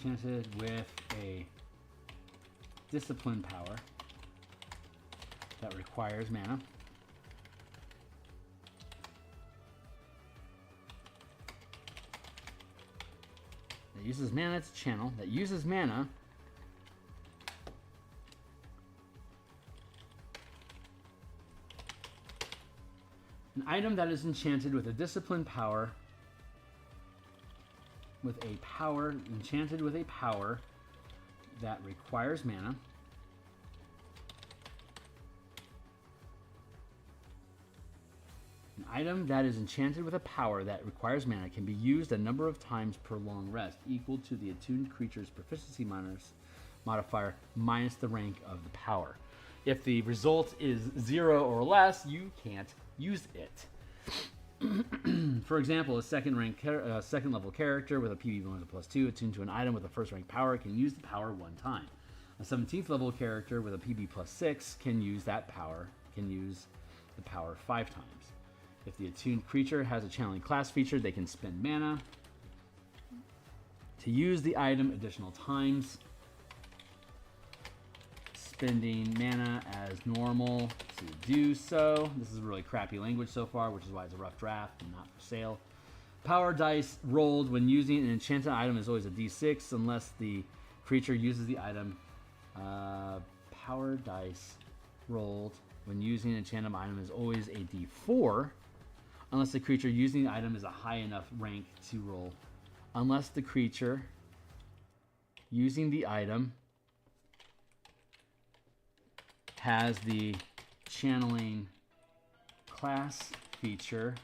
enchanted with a discipline power that requires mana. That uses mana to channel. That uses mana. An item that is enchanted with a discipline power. Enchanted with a power that requires mana. An item that is enchanted with a power that requires mana can be used a number of times per long rest, equal to the attuned creature's proficiency modifier minus the rank of the power. If the result is 0 or less, you can't use it. For example, a second level character with a PB bonus of +2 attuned to an item with a first rank power can use the power one time. A 17th level character with a PB +6 can use the power 5 times. If the attuned creature has a channeling class feature, they can spend mana to use the item additional times. Spending mana as normal to do so. This is really crappy language so far, which is why it's a rough draft and not for sale. Power dice rolled when using an enchanted item is always a d6 unless the creature uses the item. Power dice rolled when using an enchanted item is always a d4 unless the creature using the item is a high enough rank to roll. Unless the creature using the item has the channeling class feature,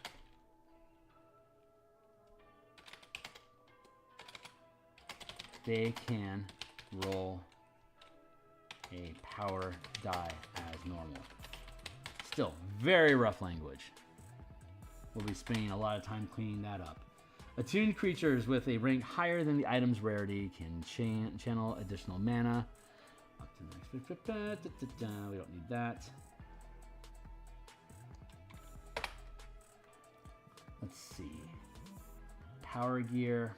they can roll a power die as normal. Still, very rough language. We'll be spending a lot of time cleaning that up. Attuned creatures with a rank higher than the item's rarity can channel additional mana. Up to the next. We don't need that. Let's see. Power gear.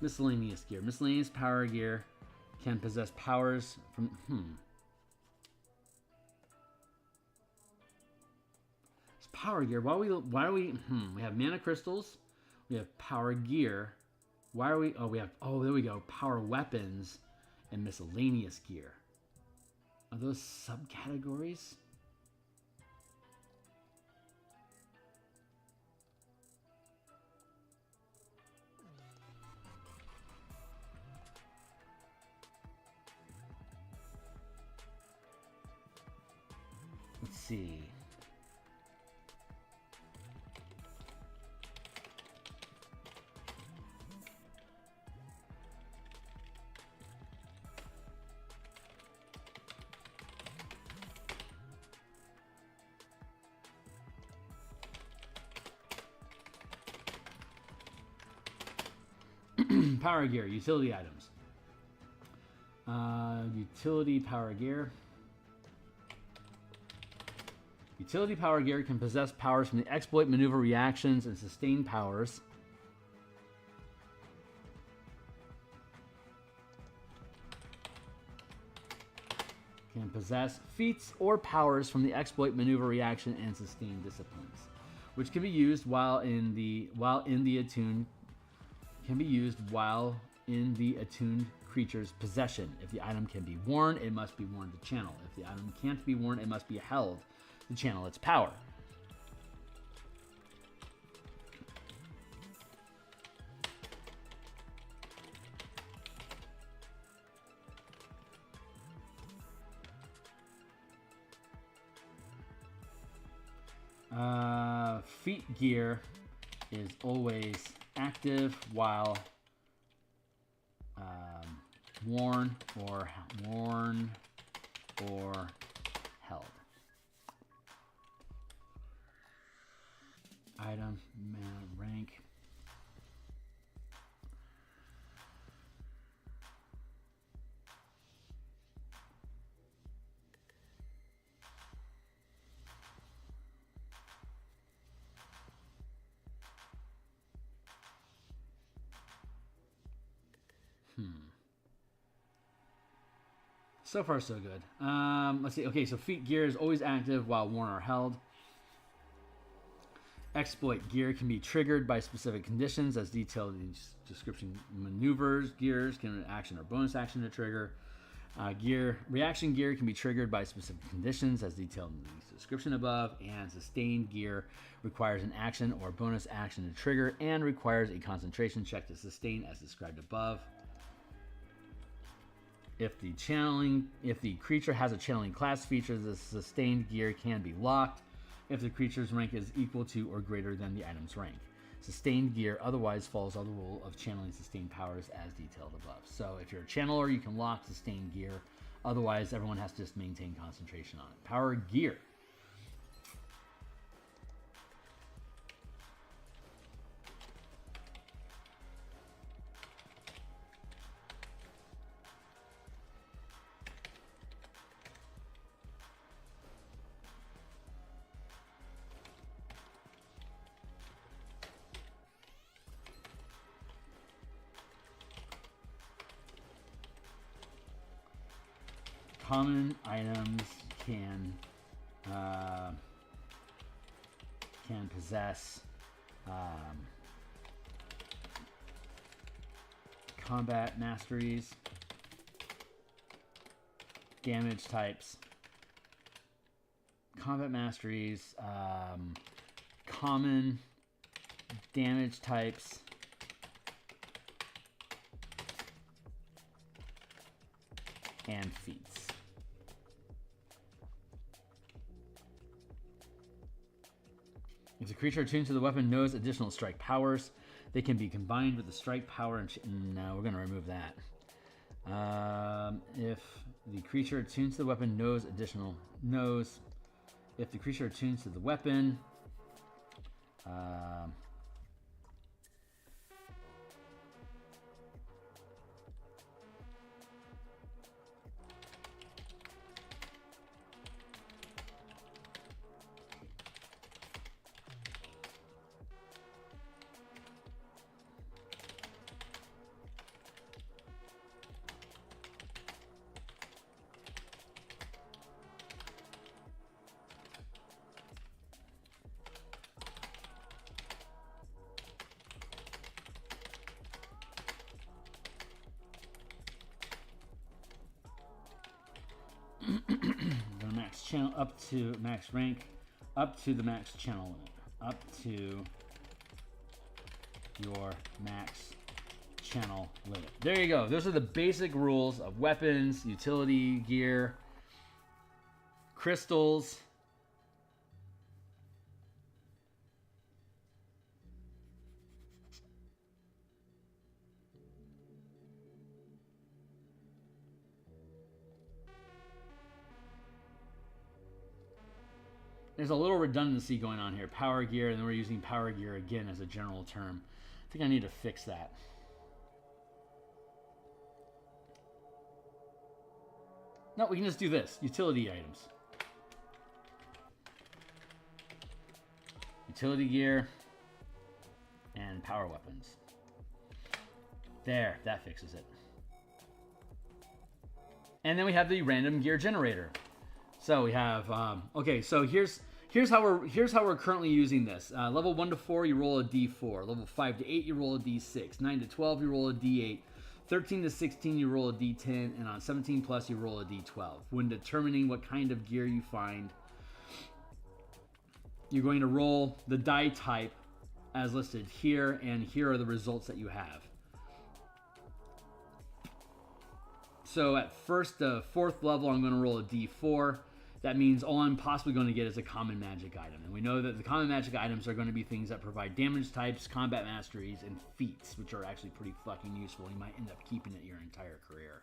Miscellaneous gear. Miscellaneous power gear can possess powers from... It's power gear. Why do we... We have mana crystals. We have power gear. Why are we... Oh, we have... Oh, there we go. Power weapons and miscellaneous gear. Are those subcategories? Let's see. Power gear, utility items. Utility power gear. Utility power gear can possess powers from the exploit, maneuver, reactions, and sustain powers. Can possess feats or powers from the exploit, maneuver, reaction, and sustain disciplines, which can be used while in the attuned creature's possession. If the item can be worn, it must be worn to channel. If the item can't be worn, it must be held to channel its power. Feet gear is always active while worn or held. Item, rank. So far, so good. Let's see. Okay, so feet gear is always active while worn or held. Exploit gear can be triggered by specific conditions as detailed in description. Maneuvers gears can an action or bonus action to trigger. Reaction gear can be triggered by specific conditions as detailed in the description above. And sustained gear requires an action or bonus action to trigger and requires a concentration check to sustain as described above. If the creature has a channeling class feature, the sustained gear can be locked if the creature's rank is equal to or greater than the item's rank. Sustained gear otherwise follows all the rule of channeling sustained powers as detailed above. So if you're a channeler, you can lock sustained gear. Otherwise, everyone has to just maintain concentration on it. Power gear. Common items can possess combat masteries, damage types, combat masteries, common damage types, and feats. If the creature attuned to the weapon knows additional strike powers, they can be combined with the strike power. No, we're going to remove that. If the creature attuned to the weapon if the creature attunes to the weapon, the max channel up to max rank, up to the max channel limit, up to your max channel limit. There you go. Those are the basic rules of weapons, utility gear, crystals. There's a little redundancy going on here. Power gear, and then we're using power gear again as a general term. I think I need to fix that. No, we can just do this. Utility items. Utility gear. And power weapons. There, that fixes it. And then we have the random gear generator. So we have, okay, so here's how we're currently using this. Level 1 to 4, you roll a D4. Level 5 to 8, you roll a D6. 9 to 12, you roll a D8. 13 to 16, you roll a D10, and on 17 plus, you roll a D12. When determining what kind of gear you find, you're going to roll the die type as listed here, and here are the results that you have. So at first, the 4th level, I'm going to roll a D4. That means all I'm possibly going to get is a common magic item. And we know that the common magic items are going to be things that provide damage types, combat masteries, and feats, which are actually pretty fucking useful. You might end up keeping it your entire career.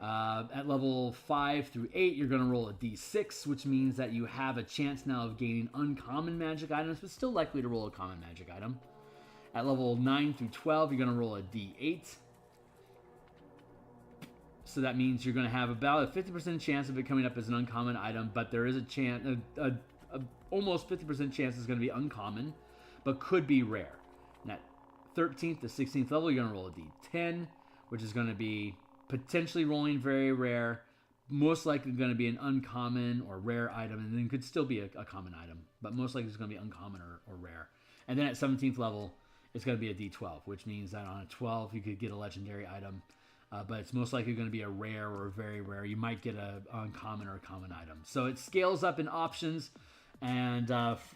At level 5 through 8, you're going to roll a D6, which means that you have a chance now of gaining uncommon magic items, but still likely to roll a common magic item. At level 9 through 12, you're going to roll a D8. So that means you're going to have about a 50% chance of it coming up as an uncommon item, but there is a chance, almost 50% chance it's going to be uncommon, but could be rare. And at 13th to 16th level, you're going to roll a D10, which is going to be potentially rolling very rare, most likely going to be an uncommon or rare item, and then could still be a common item, but most likely it's going to be uncommon or rare. And then at 17th level, it's going to be a D12, which means that on a 12, you could get a legendary item. But it's most likely going to be a rare or a very rare. You might get an uncommon or a common item. So it scales up in options and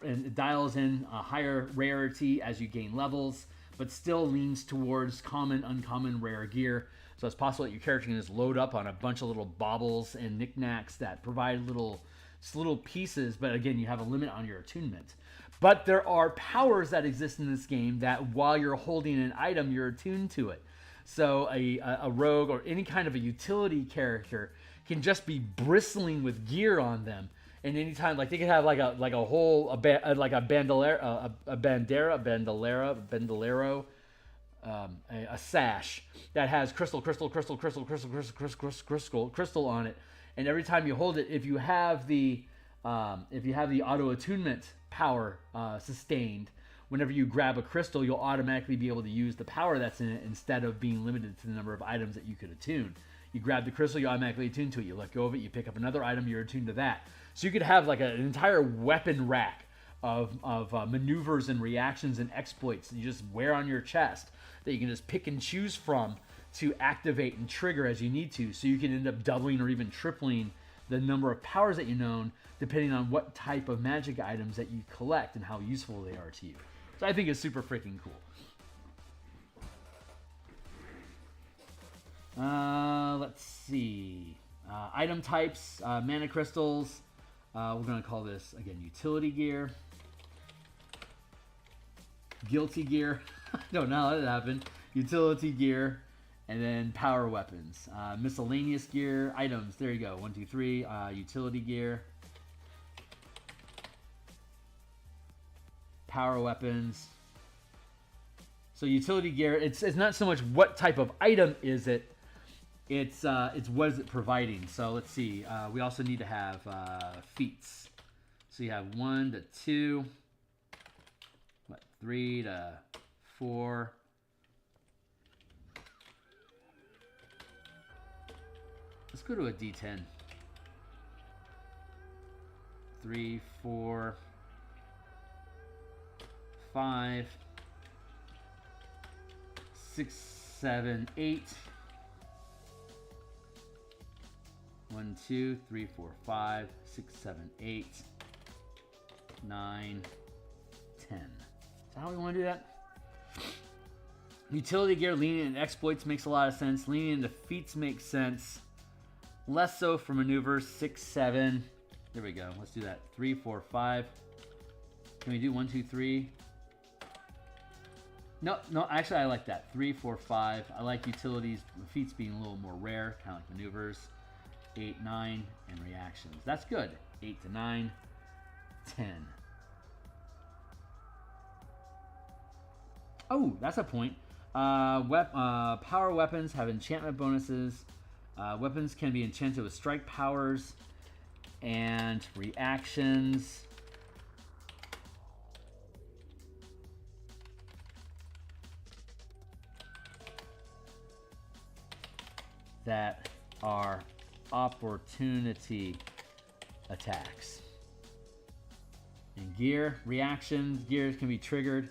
it dials in a higher rarity as you gain levels, but still leans towards common, uncommon, rare gear. So it's possible that your character can just load up on a bunch of little baubles and knickknacks that provide little pieces, but again, you have a limit on your attunement. But there are powers that exist in this game that while you're holding an item, you're attuned to it. So a rogue or any kind of a utility character can just be bristling with gear on them, and anytime, like they could have like a sash that has crystal on it, and every time you hold it, if you have the auto attunement power sustained. Whenever you grab a crystal, you'll automatically be able to use the power that's in it instead of being limited to the number of items that you could attune. You grab the crystal, you automatically attune to it. You let go of it, you pick up another item, you're attuned to that. So you could have like an entire weapon rack of maneuvers and reactions and exploits that you just wear on your chest that you can just pick and choose from to activate and trigger as you need to. So you can end up doubling or even tripling the number of powers that you know, depending on what type of magic items that you collect and how useful they are to you. So I think it's super freaking cool. Let's see. Item types, mana crystals. We're going to call this, again, utility gear. Guilty gear. No, not let it happen. Utility gear. And then power weapons. Miscellaneous gear. Items. There you go. 1, 2, 3. Utility gear. Power weapons. So utility gear, it's not so much what type of item is it, it's what is it providing. So let's see, we also need to have feats. So you have 1 to 2, 3 to 4. Let's go to a D10. 3, 4, 5, 6, 7, 8. 1, 2, 3, 4, 5, 6, 7, 8, 9, 10. Is that how we want to do that? Utility gear, leaning into exploits makes a lot of sense. Leaning into feats makes sense. Less so for maneuvers. 6, 7. There we go. Let's do that. 3, 4, 5. Can we do 1, 2, 3? No, actually I like that. 3, 4, 5. I like utilities, feats being a little more rare, kind of like maneuvers. 8, 9, and reactions. That's good. 8 to 9, 10. Oh, that's a point. Power weapons have enchantment bonuses. Weapons can be enchanted with strike powers and reactions. That are opportunity attacks. And gear, reactions, gears can be triggered.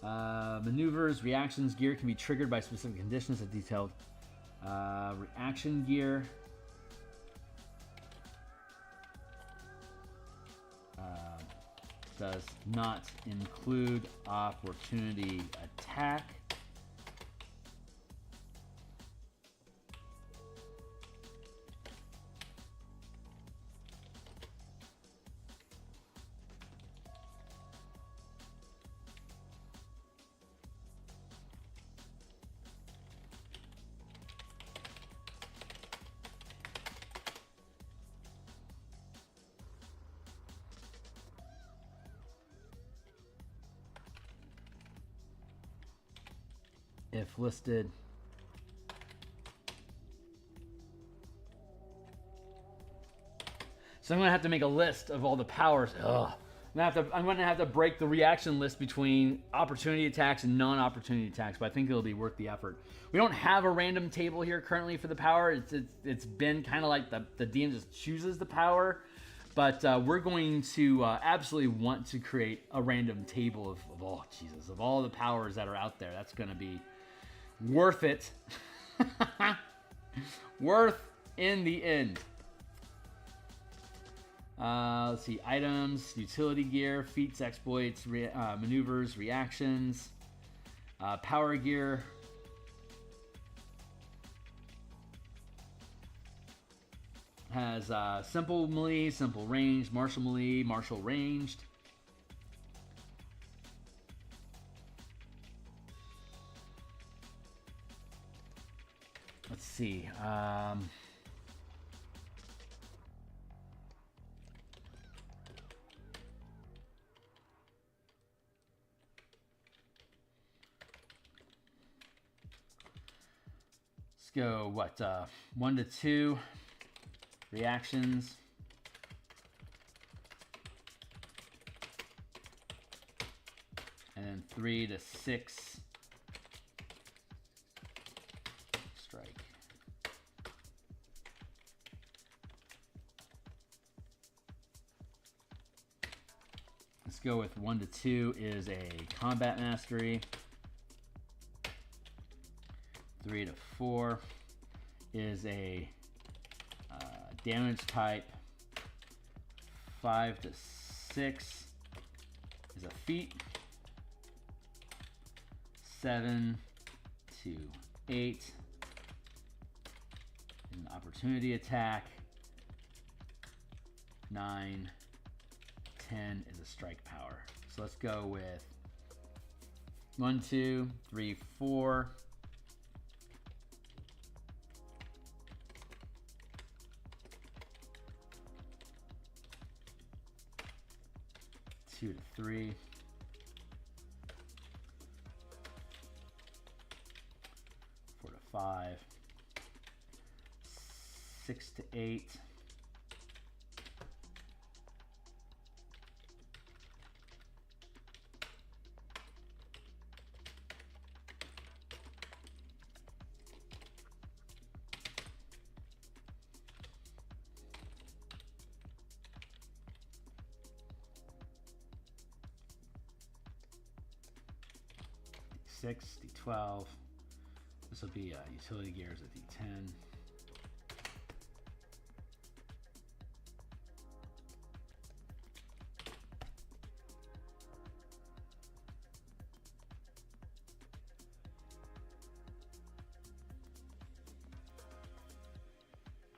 Maneuvers, reactions, gear can be triggered by specific conditions as detailed. Reaction gear. Does not include opportunity attack. If listed. So I'm going to have to make a list of all the powers. Ugh. I'm going to have to break the reaction list between opportunity attacks and non-opportunity attacks, but I think it'll be worth the effort. We don't have a random table here currently for the power. It's been kind of like the DM just chooses the power, but we're going to absolutely want to create a random table of all the powers that are out there. That's going to be worth it. Worth in the end. Let's see. Items, utility gear, feats, exploits, maneuvers, reactions, power gear. Has simple melee, simple range, martial melee, martial ranged. Let's see. Let's go, 1 to 2 reactions. And then 3 to 6 strike. Let's go with 1 to 2 is a combat mastery. 3 to 4 is a damage type. 5 to 6 is a feat. 7 to 8 is an opportunity attack. 9, 10 is a strike power. So let's go with 1, 2, 3, 4. 2 to 3. 4 to 5. 6 to 8. 6, D12. This will be utility gears at D10.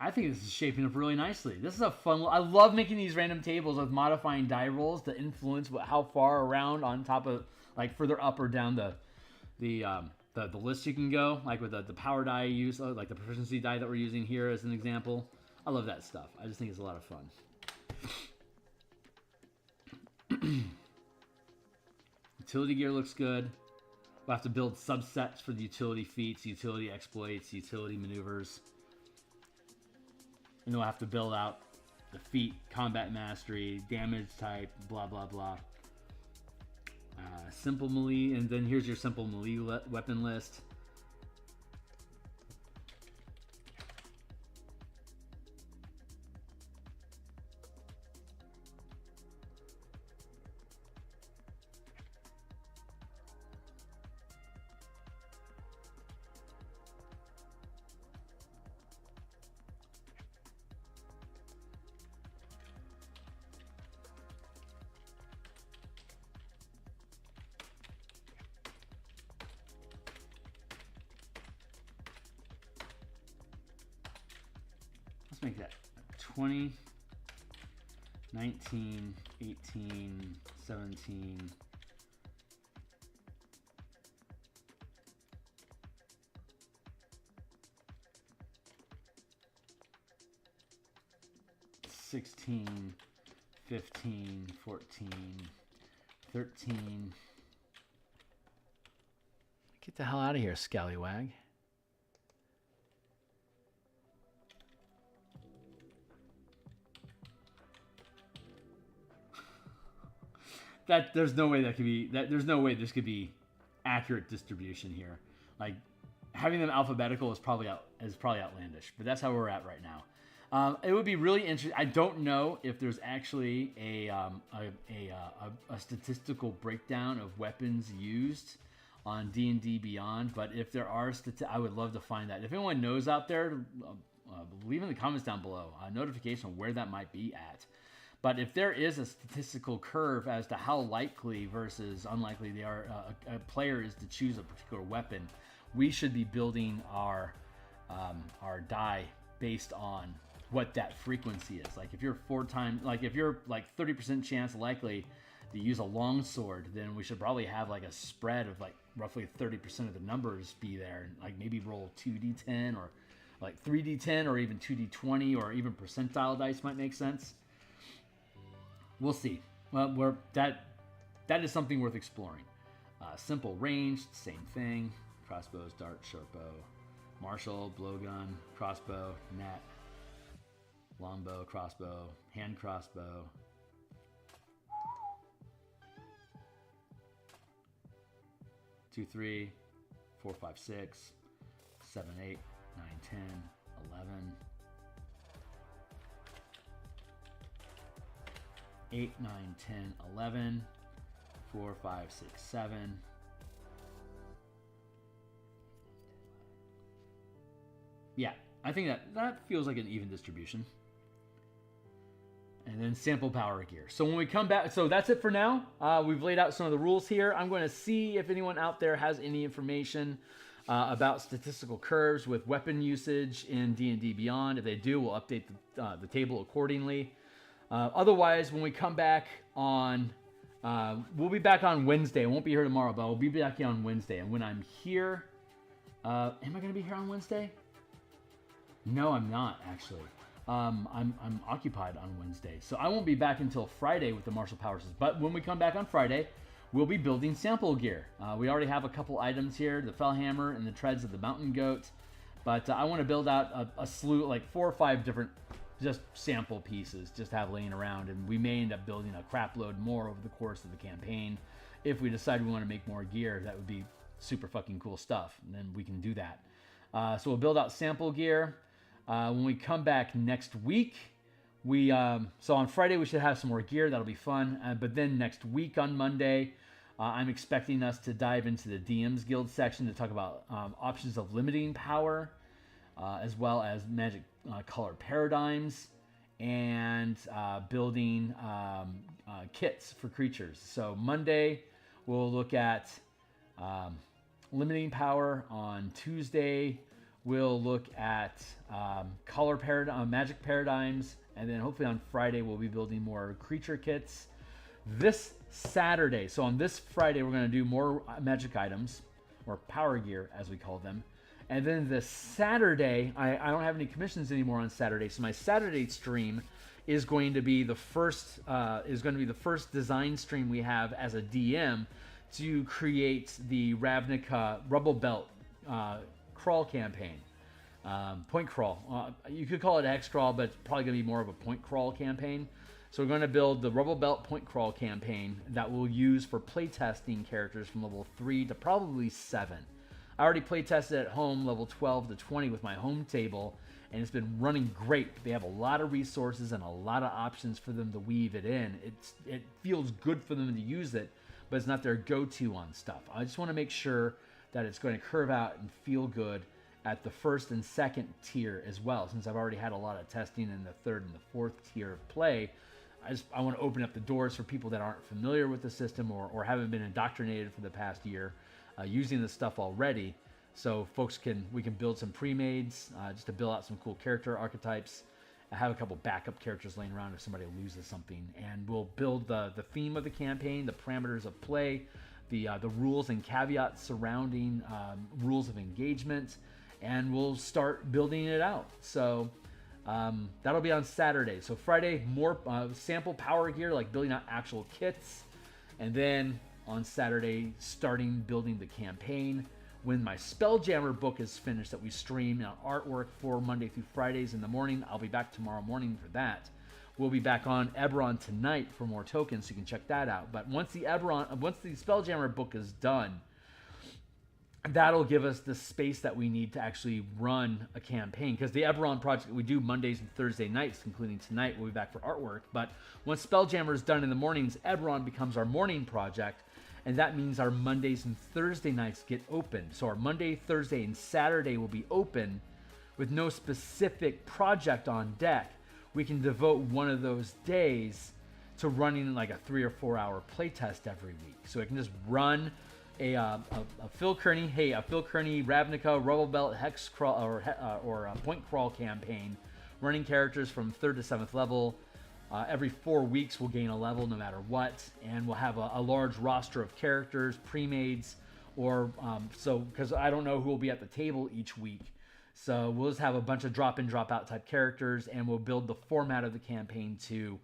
I think this is shaping up really nicely. This is a fun. I love making these random tables with modifying die rolls to influence how far around on top of, like, further up or down the list you can go, like with the power die I use, like the proficiency die that we're using here as an example. I love that stuff. I just think it's a lot of fun. Utility gear looks good. We'll have to build subsets for the utility feats, utility exploits, utility maneuvers. And then we'll have to build out the feat, combat mastery, damage type, blah, blah, blah. Simple melee, and then here's your simple melee weapon list. Let's make that 20, 19, 18, 17, 16, 15, 14, 13. Get the hell out of here, scallywag. That there's no way that could be there's no way this could be accurate distribution here. Like having them alphabetical is probably outlandish, but that's how we're at right now. It would be really interesting. I don't know if there's actually a statistical breakdown of weapons used on D&D Beyond, but if there are, I would love to find that. If anyone knows out there, leave in the comments down below a notification of where that might be at. But if there is a statistical curve as to how likely versus unlikely they are, a player is to choose a particular weapon, we should be building our die based on what that frequency is. Like if you're if you're like 30% chance likely to use a longsword, then we should probably have like a spread of like roughly 30% of the numbers be there, and like maybe roll 2d10 or like 3d10 or even 2d20 or even percentile dice might make sense. We'll see. Well, that is something worth exploring. Simple ranged, same thing. Crossbows, dart, short bow, martial, blowgun, crossbow, net, longbow, crossbow, hand crossbow. Two, 3, 4, 5, 6, 7, 8, 9, 10, 11. 8, 9, 10, 11, 4, 5, 6, 7. Yeah, I think that feels like an even distribution. And then sample power gear. So when we come back, so that's it for now. We've laid out some of the rules here. I'm going to see if anyone out there has any information about statistical curves with weapon usage in D&D Beyond. If they do, we'll update the table accordingly. Otherwise, when we come back on, we'll be back on Wednesday. I won't be here tomorrow, but we'll be back on Wednesday. And when I'm here, am I going to be here on Wednesday? No, I'm not actually. I'm occupied on Wednesday, so I won't be back until Friday with the martial powers. But when we come back on Friday, we'll be building sample gear. We already have a couple items here: the Fellhammer and the treads of the mountain goat. But I want to build out a slew, like 4 or 5 different just sample pieces, just have laying around, and we may end up building a crap load more over the course of the campaign. If we decide we want to make more gear, that would be super fucking cool stuff, and then we can do that. So we'll build out sample gear. When we come back next week, so on Friday we should have some more gear. That'll be fun. But then next week on Monday, I'm expecting us to dive into the DMsGuild section to talk about options of limiting power, as well as magic color paradigms, and building kits for creatures. So Monday we'll look at limiting power. On Tuesday we'll look at color paradigm, magic paradigms, and then hopefully on Friday we'll be building more creature kits. This Saturday, so on this Friday, we're going to do more magic items, or power gear as we call them. And then this Saturday, I don't have any commissions anymore on Saturday, so my Saturday stream is going to be the first design stream we have as a DM, to create the Ravnica Rubble Belt crawl campaign. Point crawl. You could call it hex crawl, but it's probably going to be more of a point crawl campaign. So we're going to build the Rubble Belt point crawl campaign that we'll use for playtesting characters from level 3 to probably 7. I already playtested at home level 12 to 20 with my home table, and it's been running great. They have a lot of resources and a lot of options for them to weave it in. It feels good for them to use it, but it's not their go-to on stuff. I just want to make sure that it's going to curve out and feel good at the first and second tier as well, since I've already had a lot of testing in the third and the fourth tier of play. I want to open up the doors for people that aren't familiar with the system or haven't been indoctrinated for the past year using this stuff already, so we can build some pre-mades just to build out some cool character archetypes. I have a couple backup characters laying around if somebody loses something, and we'll build the theme of the campaign, the parameters of play, the rules and caveats surrounding rules of engagement, and we'll start building it out. So that'll be on Saturday. So Friday, more sample power gear, like building out actual kits. And then on Saturday, starting building the campaign. When my Spelljammer book is finished that we stream on artwork for Monday through Fridays in the morning, I'll be back tomorrow morning for that. We'll be back on Eberron tonight for more tokens, so you can check that out. But once the Spelljammer book is done, that'll give us the space that we need to actually run a campaign, because the Eberron project we do Mondays and Thursday nights, including tonight, we'll be back for artwork. But once Spelljammer is done in the mornings, Eberron becomes our morning project, and that means our Mondays and Thursday nights get open. So our Monday, Thursday, and Saturday will be open with no specific project on deck. We can devote one of those days to running like a 3 or 4 hour playtest every week. So it can just run a Phil Kearney, a Phil Kearney Ravnica Rubble Belt Hex Crawl or a Point Crawl campaign, running characters from 3rd to 7th level. Every 4 weeks we'll gain a level no matter what, and we'll have a large roster of characters, pre-mades, or because I don't know who will be at the table each week. So we'll just have a bunch of drop-in, drop-out type characters, and we'll build the format of the campaign to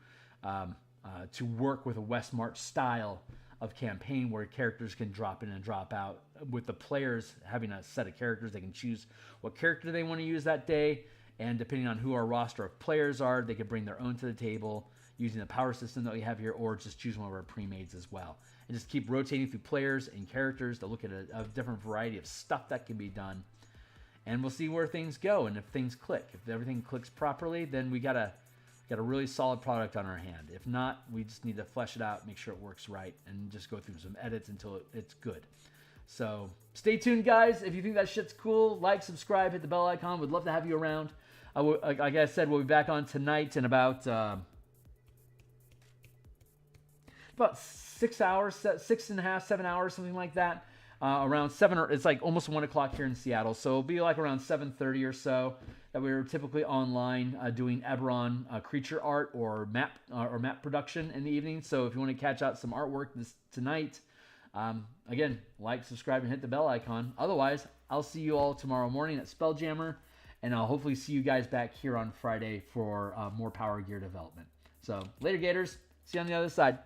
work with a West March style of campaign where characters can drop in and drop out. With the players having a set of characters, they can choose what character they want to use that day, and depending on who our roster of players are, they can bring their own to the table using the power system that we have here, or just choose one of our pre-mades as well. And just keep rotating through players and characters to look at a different variety of stuff that can be done. And we'll see where things go and if things click. If everything clicks properly, then we got a really solid product on our hand. If not, we just need to flesh it out, make sure it works right, and just go through some edits until it's good. So stay tuned, guys. If you think that shit's cool, like, subscribe, hit the bell icon. We'd love to have you around. Like I said, we'll be back on tonight in about 6 hours, 6.5, 7 hours, something like that. Around 7, or it's like almost 1 o'clock here in Seattle. So it'll be like around 7:30 or so that we're typically online doing Eberron creature art or map production in the evening. So if you want to catch out some artwork tonight, again, like, subscribe, and hit the bell icon. Otherwise, I'll see you all tomorrow morning at Spelljammer, and I'll hopefully see you guys back here on Friday for more power gear development. So later, Gators. See you on the other side.